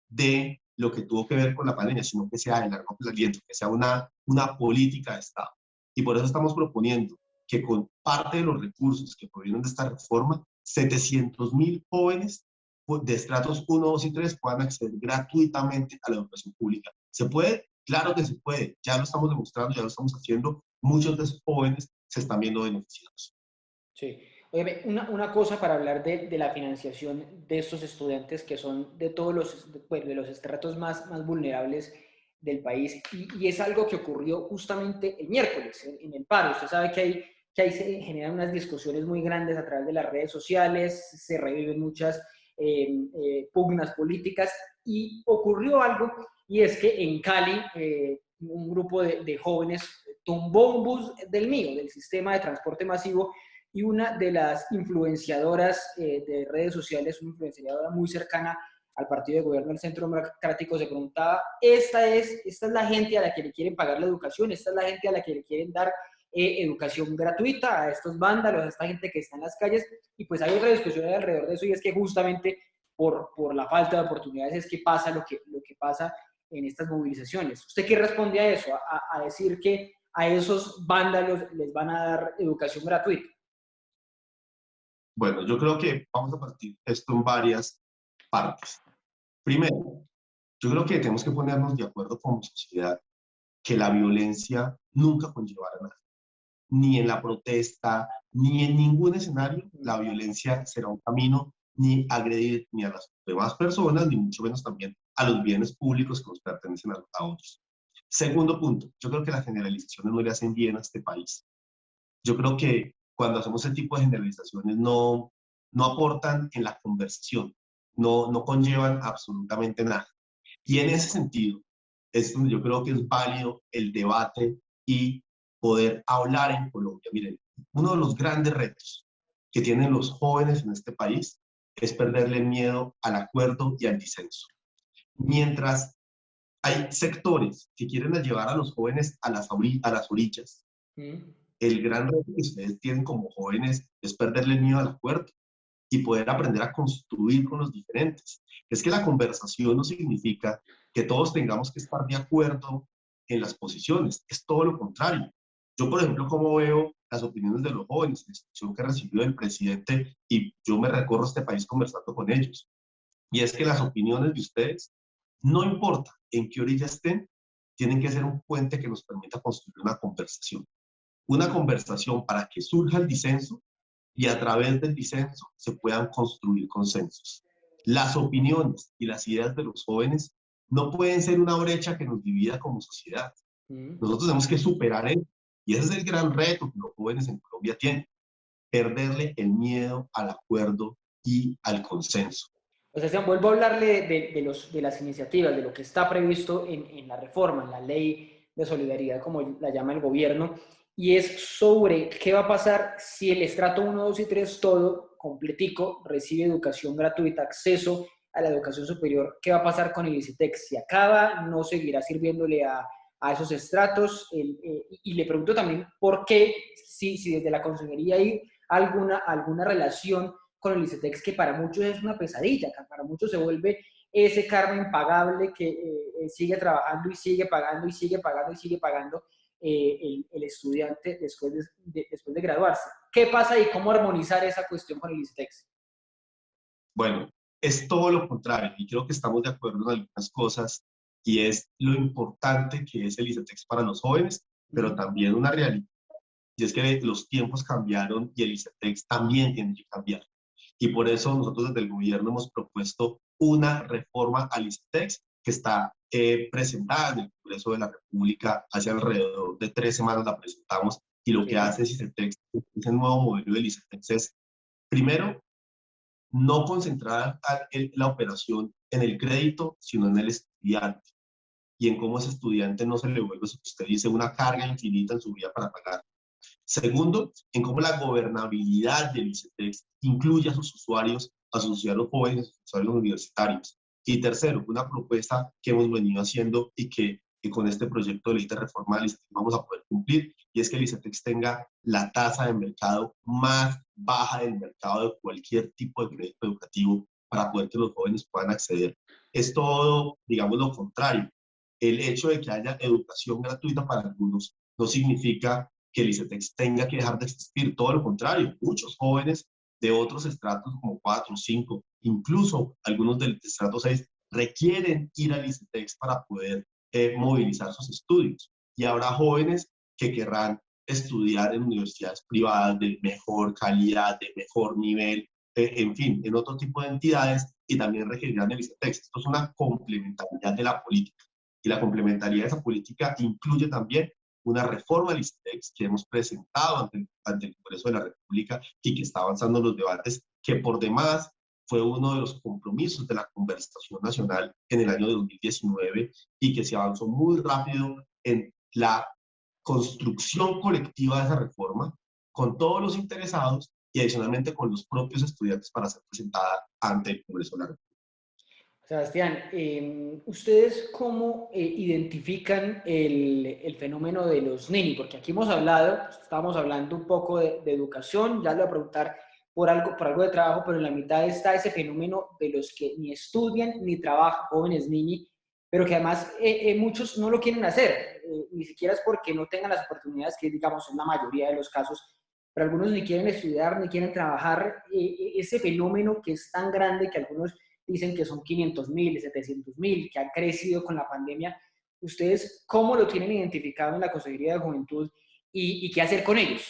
de lo que tuvo que ver con la pandemia, sino que sea de largo aliento, que sea una política de Estado. Y por eso estamos proponiendo que con parte de los recursos que provienen de esta reforma, 700.000 jóvenes de estratos 1, 2 y 3 puedan acceder gratuitamente a la educación pública. ¿Se puede? Claro que se puede. Ya lo estamos demostrando, ya lo estamos haciendo. Muchos de esos jóvenes se están viendo beneficiados. Sí. Oye, una cosa para hablar de la financiación de estos estudiantes que son de todos de los estratos más vulnerables del país, y es algo que ocurrió justamente el miércoles en el paro. Usted sabe que ahí se generan unas discusiones muy grandes a través de las redes sociales, se reviven muchas pugnas políticas, y ocurrió algo, y es que en Cali un grupo de jóvenes tumbó un bus del mío, del sistema de transporte masivo, y una de las influenciadoras de redes sociales, una influenciadora muy cercana al partido de gobierno del Centro Democrático, se preguntaba, esta es la gente a la que le quieren pagar la educación, esta es la gente a la que le quieren dar educación gratuita a estos vándalos, a esta gente que está en las calles. Y pues hay otra discusión alrededor de eso, y es que justamente por la falta de oportunidades es que pasa lo que pasa en estas movilizaciones. ¿Usted qué responde a eso? A decir que a esos vándalos les van a dar educación gratuita? Bueno, yo creo que vamos a partir esto en varias partes. Primero, yo creo que tenemos que ponernos de acuerdo como sociedad que la violencia nunca conllevará nada. Ni en la protesta, ni en ningún escenario, la violencia será un camino ni agredir ni a las demás personas, ni mucho menos también a los bienes públicos que nos pertenecen a otros. Segundo punto, yo creo que las generalizaciones no le hacen bien a este país. Yo creo que cuando hacemos ese tipo de generalizaciones no aportan en la conversación, no conllevan absolutamente nada. Y en ese sentido, es donde yo creo que es válido el debate y poder hablar en Colombia. Miren, uno de los grandes retos que tienen los jóvenes en este país es perderle el miedo al acuerdo y al disenso. Mientras hay sectores que quieren llevar a los jóvenes a las orillas, el gran reto que ustedes tienen como jóvenes es perderle el miedo al acuerdo y poder aprender a construir con los diferentes. Es que la conversación no significa que todos tengamos que estar de acuerdo en las posiciones, es todo lo contrario. Yo, por ejemplo, como veo las opiniones de los jóvenes, la instrucción que recibió el presidente, y yo me recorro este país conversando con ellos, y es que las opiniones de ustedes, no importa en qué orilla estén, tienen que ser un puente que nos permita construir una conversación para que surja el disenso y a través del disenso se puedan construir consensos. Las opiniones y las ideas de los jóvenes no pueden ser una brecha que nos divida como sociedad. Nosotros tenemos que superar eso. Y ese es el gran reto que los jóvenes en Colombia tienen. Perderle el miedo al acuerdo y al consenso. O sea, Sebastián, vuelvo a hablarle de las iniciativas, de lo que está previsto en la reforma, en la ley de solidaridad, como la llama el gobierno, y es sobre qué va a pasar si el estrato 1, 2 y 3, todo completico, recibe educación gratuita, acceso a la educación superior. ¿Qué va a pasar con el ICETEX? Si acaba, no seguirá sirviéndole a esos estratos. Y le pregunto también por qué, si desde la consejería hay alguna relación con el ICETEX, que para muchos es una pesadilla, que para muchos se vuelve ese karma impagable que sigue trabajando y sigue pagando y sigue pagando y sigue pagando el estudiante después de graduarse. ¿Qué pasa y cómo armonizar esa cuestión con el ICETEX? Bueno, es todo lo contrario y creo que estamos de acuerdo en algunas cosas y es lo importante que es el ICETEX para los jóvenes, pero también una realidad, y es que los tiempos cambiaron y el ICETEX también tiene que cambiar. Y por eso nosotros desde el gobierno hemos propuesto una reforma al ICETEX que está presentada en el Congreso de la República. Hace alrededor de 3 semanas la presentamos y lo que hace ICETEX, ese nuevo modelo del ICETEX es, primero, no concentrar la operación en el crédito, sino en el estudiante y en cómo ese estudiante no se le vuelve, eso que usted dice, una carga infinita en su vida para pagar. Segundo, en cómo la gobernabilidad del ICETEX incluye a sus usuarios jóvenes, a sus usuarios universitarios. Y tercero, una propuesta que hemos venido haciendo y que con este proyecto de ley de reforma del ICETEX vamos a poder cumplir, y es que el ICETEX tenga la tasa de mercado más baja del mercado de cualquier tipo de crédito educativo para poder que los jóvenes puedan acceder. Es todo, digamos, lo contrario. El hecho de que haya educación gratuita para algunos no significa que el ICETEX tenga que dejar de existir, todo lo contrario. Muchos jóvenes de otros estratos como 4, 5, incluso algunos del estrato 6, requieren ir al ICETEX para poder movilizar sus estudios. Y habrá jóvenes que querrán estudiar en universidades privadas de mejor calidad, de mejor nivel, en fin, en otro tipo de entidades, y también requerirán el ICETEX. Esto es una complementariedad de la política. Y la complementariedad de esa política incluye también una reforma al ICETEX que hemos presentado ante el Congreso de la República y que está avanzando en los debates, que por demás fue uno de los compromisos de la conversación nacional en el año 2019 y que se avanzó muy rápido en la construcción colectiva de esa reforma con todos los interesados y adicionalmente con los propios estudiantes para ser presentada ante el Congreso de la República. Sebastián, ¿ustedes cómo identifican el fenómeno de los nini? Porque aquí hemos hablado, estábamos hablando un poco de educación, ya le voy a preguntar por algo de trabajo, pero en la mitad está ese fenómeno de los que ni estudian ni trabajan, jóvenes nini, pero que además muchos no lo quieren hacer, ni siquiera es porque no tengan las oportunidades, que digamos en la mayoría de los casos, pero algunos ni quieren estudiar, ni quieren trabajar, ese fenómeno que es tan grande que algunos dicen que son 500.000, 700.000, que han crecido con la pandemia. ¿Ustedes cómo lo tienen identificado en la Consejería de Juventud y qué hacer con ellos?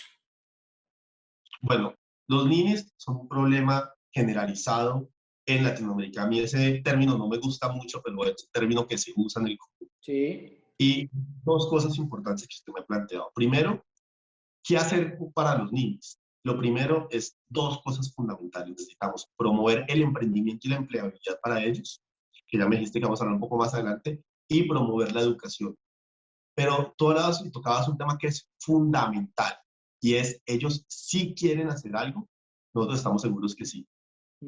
Bueno, los ninis son un problema generalizado en Latinoamérica. A mí ese término no me gusta mucho, pero es un término que se usa en el común. Sí. Y dos cosas importantes que usted me ha planteado. Primero, ¿qué hacer para los ninis? Lo primero es dos cosas fundamentales. Necesitamos promover el emprendimiento y la empleabilidad para ellos, que ya me dijiste que vamos a hablar un poco más adelante, y promover la educación. Pero tocabas un tema que es fundamental, y es, ellos sí quieren hacer algo, nosotros estamos seguros que sí,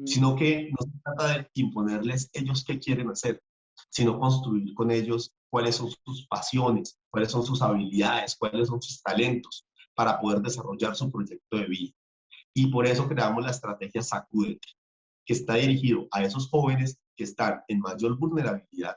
sino que no se trata de imponerles ellos qué quieren hacer, sino construir con ellos cuáles son sus pasiones, cuáles son sus habilidades, cuáles son sus talentos para poder desarrollar su proyecto de vida. Y por eso creamos la estrategia Sacúdete, que está dirigido a esos jóvenes que están en mayor vulnerabilidad,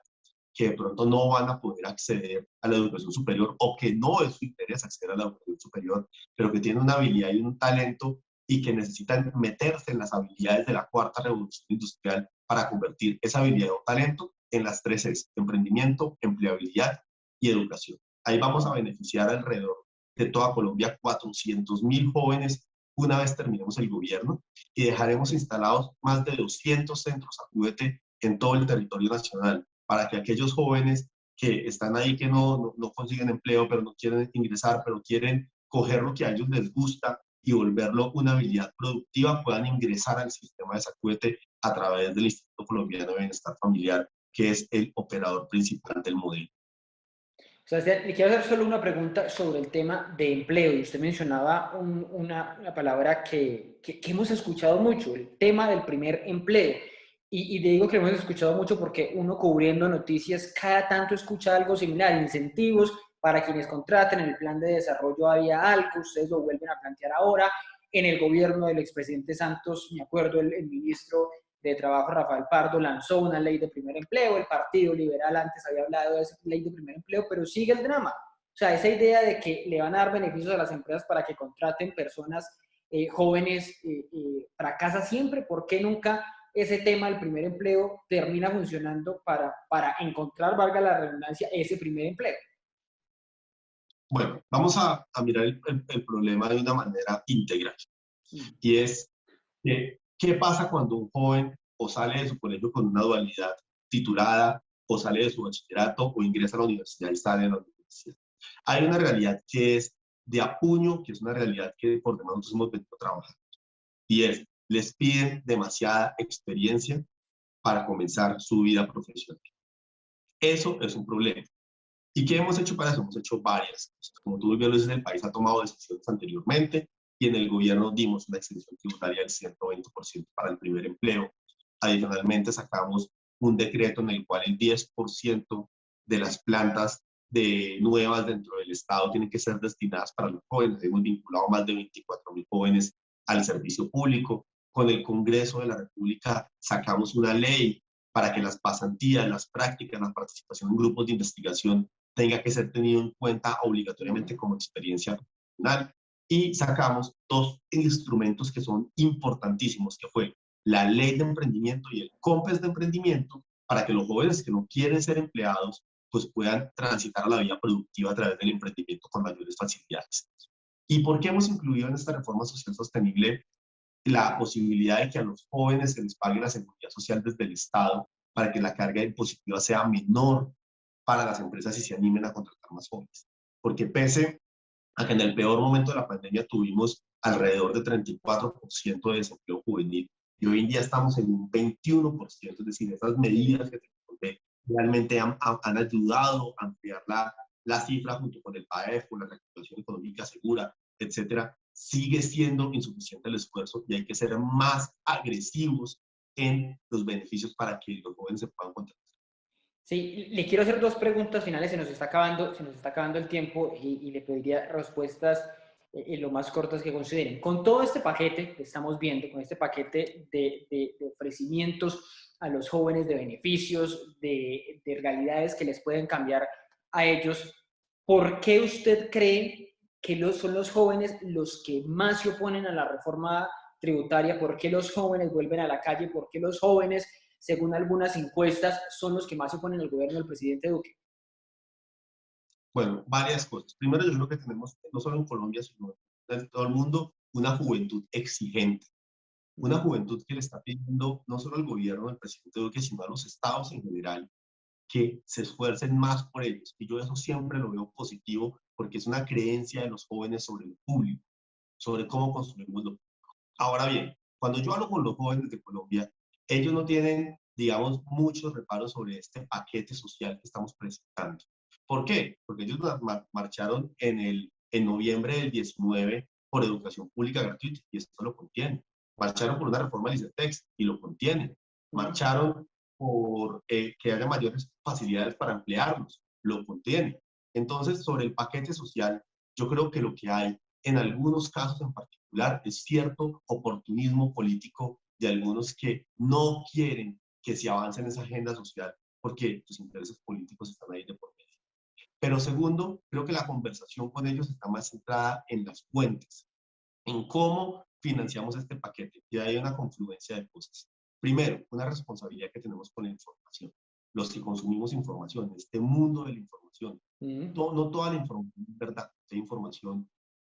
que de pronto no van a poder acceder a la educación superior o que no es su interés acceder a la educación superior, pero que tienen una habilidad y un talento y que necesitan meterse en las habilidades de la cuarta revolución industrial para convertir esa habilidad o talento en las tres S: emprendimiento, empleabilidad y educación. Ahí vamos a beneficiar alrededor de toda Colombia 400.000 jóvenes una vez terminemos el gobierno, y dejaremos instalados más de 200 centros Sacúdete en todo el territorio nacional, para que aquellos jóvenes que están ahí, que no consiguen empleo, pero no quieren ingresar, pero quieren coger lo que a ellos les gusta y volverlo una habilidad productiva, puedan ingresar al sistema de Sacúdete a través del Instituto Colombiano de Bienestar Familiar, que es el operador principal del modelo. Sebastián, le quiero hacer solo una pregunta sobre el tema de empleo. Y usted mencionaba una palabra que hemos escuchado mucho, el tema del primer empleo. Y digo que lo hemos escuchado mucho porque uno, cubriendo noticias, cada tanto escucha algo similar: incentivos para quienes contraten, en el plan de desarrollo había algo, ustedes lo vuelven a plantear ahora. En el gobierno del expresidente Santos, me acuerdo, el ministro de Trabajo, Rafael Pardo, lanzó una ley de primer empleo. El Partido Liberal antes había hablado de esa ley de primer empleo, pero sigue el drama. O sea, esa idea de que le van a dar beneficios a las empresas para que contraten personas jóvenes fracasa siempre. ¿Por qué nunca ese tema del primer empleo termina funcionando para encontrar, valga la redundancia, ese primer empleo? Bueno, vamos a mirar el problema de una manera integral. Y es, ¿qué pasa cuando un joven o sale de su colegio con una dualidad titulada, o sale de su bachillerato, o ingresa a la universidad y sale de la universidad? Hay una realidad que es de apuño, que es una realidad que por demás nosotros hemos venido trabajando. Y es, les piden demasiada experiencia para comenzar su vida profesional. Eso es un problema. ¿Y qué hemos hecho para eso? Hemos hecho varias cosas. Como tú bien lo dices, el país ha tomado decisiones anteriormente, y en el gobierno dimos una exención tributaria del 120% para el primer empleo. Adicionalmente, sacamos un decreto en el cual el 10% de las plantas nuevas dentro del Estado tienen que ser destinadas para los jóvenes. Hemos vinculado más de 24.000 jóvenes al servicio público. Con el Congreso de la República sacamos una ley para que las pasantías, las prácticas, la participación en grupos de investigación tenga que ser tenido en cuenta obligatoriamente como experiencia profesional. Y sacamos dos instrumentos que son importantísimos, que fue la Ley de Emprendimiento y el COMPES de Emprendimiento, para que los jóvenes que no quieren ser empleados pues puedan transitar a la vida productiva a través del emprendimiento con mayores facilidades. ¿Y por qué hemos incluido en esta reforma social sostenible la posibilidad de que a los jóvenes se les pague la seguridad social desde el Estado, para que la carga impositiva sea menor para las empresas y se animen a contratar más jóvenes? Porque pese a que en el peor momento de la pandemia tuvimos alrededor de 34% de desempleo juvenil, y hoy en día estamos en un 21%, es decir, esas medidas que te conté realmente han ayudado a ampliar la cifra junto con el PAEF, con la reactivación económica segura, etcétera. Sigue siendo insuficiente el esfuerzo y hay que ser más agresivos en los beneficios para que los jóvenes se puedan contratar. Sí, le quiero hacer dos preguntas finales. Se nos está acabando el tiempo y le pediría respuestas lo más cortas que consideren. Con todo este paquete que estamos viendo, con este paquete de ofrecimientos a los jóvenes, de beneficios, de realidades que les pueden cambiar a ellos, ¿por qué usted cree que son los jóvenes los que más se oponen a la reforma tributaria? ¿Por qué los jóvenes vuelven a la calle? ¿Por qué los jóvenes, según algunas encuestas, son los que más se oponen al gobierno del presidente Duque? Bueno, varias cosas. Primero, yo creo que tenemos, no solo en Colombia, sino en todo el mundo, una juventud exigente. Una juventud que le está pidiendo no solo al gobierno del presidente Duque, sino a los estados en general, que se esfuercen más por ellos. Y yo eso siempre lo veo positivo, porque es una creencia de los jóvenes sobre el público, sobre cómo construimos lo público. Ahora bien, cuando yo hablo con los jóvenes de Colombia, ellos no tienen, digamos, muchos reparos sobre este paquete social que estamos presentando. ¿Por qué? Porque ellos marcharon en noviembre del 19 por educación pública gratuita, y esto lo contiene. Marcharon por una reforma del ICETEX, y lo contiene. Marcharon por que haya mayores facilidades para emplearlos, lo contiene. Entonces, sobre el paquete social, yo creo que lo que hay en algunos casos en particular es cierto oportunismo político de algunos que no quieren que se avance en esa agenda social porque sus intereses políticos están ahí de por medio. Pero segundo, creo que la conversación con ellos está más centrada en las fuentes, en cómo financiamos este paquete. Y hay una confluencia de cosas. Primero, una responsabilidad que tenemos con la información. Los que consumimos información, en este mundo de la información, no toda la información es verdad. Hay información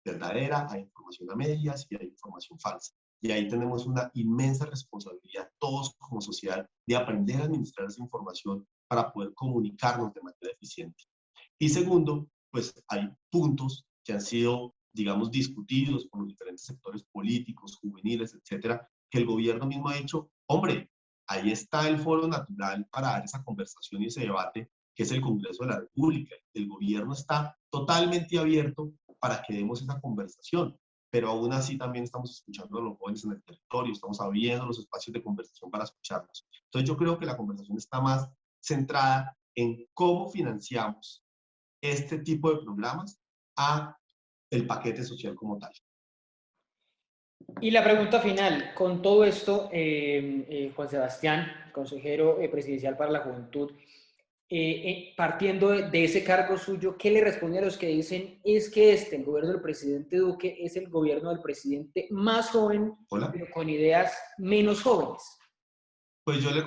verdadera, hay información a medias y hay información falsa. Y ahí tenemos una inmensa responsabilidad, todos como sociedad, de aprender a administrar esa información para poder comunicarnos de manera eficiente. Y segundo, pues hay puntos que han sido, digamos, discutidos por los diferentes sectores políticos, juveniles, etcétera, que el gobierno mismo ha dicho, hombre, ahí está el foro natural para dar esa conversación y ese debate, que es el Congreso de la República. El gobierno está totalmente abierto para que demos esa conversación, pero aún así también estamos escuchando a los jóvenes en el territorio, estamos abriendo los espacios de conversación para escucharlos. Entonces yo creo que la conversación está más centrada en cómo financiamos este tipo de programas a el paquete social como tal. Y la pregunta final, con todo esto, Juan Sebastián, consejero presidencial para la juventud, partiendo de ese cargo suyo, ¿qué le responde a los que dicen es que el gobierno del presidente Duque es el gobierno del presidente más joven, pero con ideas menos jóvenes? Pues yo le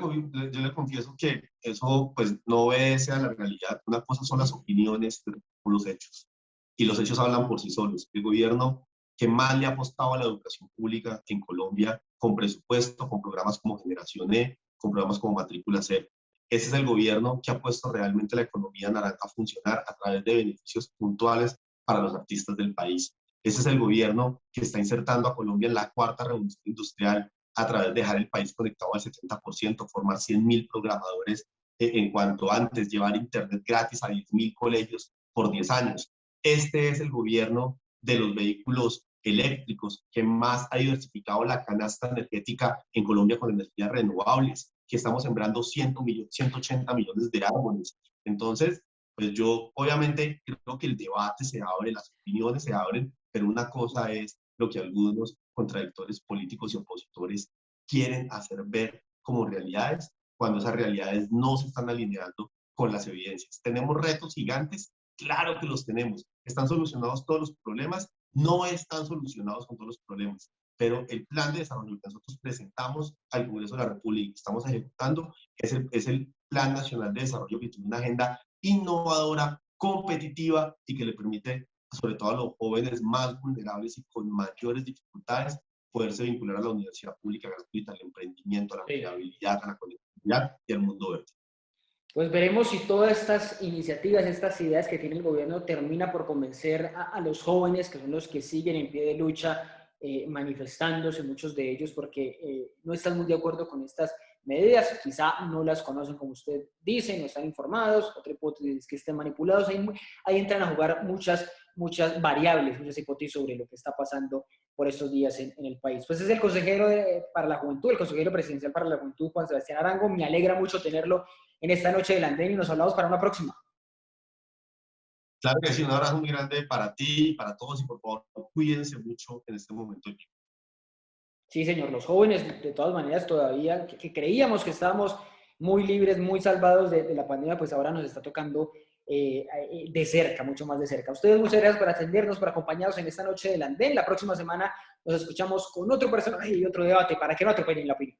confieso que eso pues no obedece a la realidad. Una cosa son las opiniones, pero no los hechos. Y los hechos hablan por sí solos. El gobierno que más le ha apostado a la educación pública en Colombia, con presupuesto, con programas como Generación E, con programas como Matrícula Cero. Ese es el gobierno que ha puesto realmente la economía naranja a funcionar a través de beneficios puntuales para los artistas del país. Ese es el gobierno que está insertando a Colombia en la cuarta revolución industrial a través de dejar el país conectado al 70%, formar 100.000 programadores en cuanto antes, llevar internet gratis a 10.000 colegios por 10 años. Este es el gobierno de los vehículos eléctricos que más ha diversificado la canasta energética en Colombia con energías renovables, que estamos sembrando 180 millones de árboles. Entonces, pues yo obviamente creo que el debate se abre, las opiniones se abren, pero una cosa es lo que algunos contradictores políticos y opositores quieren hacer ver como realidades, cuando esas realidades no se están alineando con las evidencias. ¿Tenemos retos gigantes? Claro que los tenemos. ¿Están solucionados todos los problemas? No están solucionados con todos los problemas, pero el plan de desarrollo que nosotros presentamos al Congreso de la República y estamos ejecutando es el Plan Nacional de Desarrollo, que tiene una agenda innovadora, competitiva y que le permite, sobre todo a los jóvenes más vulnerables y con mayores dificultades, poderse vincular a la universidad pública gratuita, al emprendimiento, a la empleabilidad, a la conectividad y al mundo verde. Pues veremos si todas estas iniciativas, estas ideas que tiene el gobierno termina por convencer a los jóvenes, que son los que siguen en pie de lucha, manifestándose, muchos de ellos, porque no están muy de acuerdo con estas medidas, quizá no las conocen como usted dice, no están informados, otra hipótesis es que estén manipulados, ahí entran a jugar muchas variables, muchas hipótesis sobre lo que está pasando por estos días en el país. Pues es el consejero para la juventud, el consejero presidencial para la juventud, Juan Sebastián Arango. Me alegra mucho tenerlo en esta noche del andén y nos hablamos para una próxima. Claro que sí, un abrazo muy grande para ti y para todos, y por favor, cuídense mucho en este momento. Sí, señor, los jóvenes, de todas maneras, todavía que creíamos que estábamos muy libres, muy salvados de la pandemia, pues ahora nos está tocando de cerca, mucho más de cerca. Ustedes, muchas gracias por atendernos, por acompañarnos en esta noche del andén. La próxima semana nos escuchamos con otro personaje y otro debate para que no atropellen la opinión.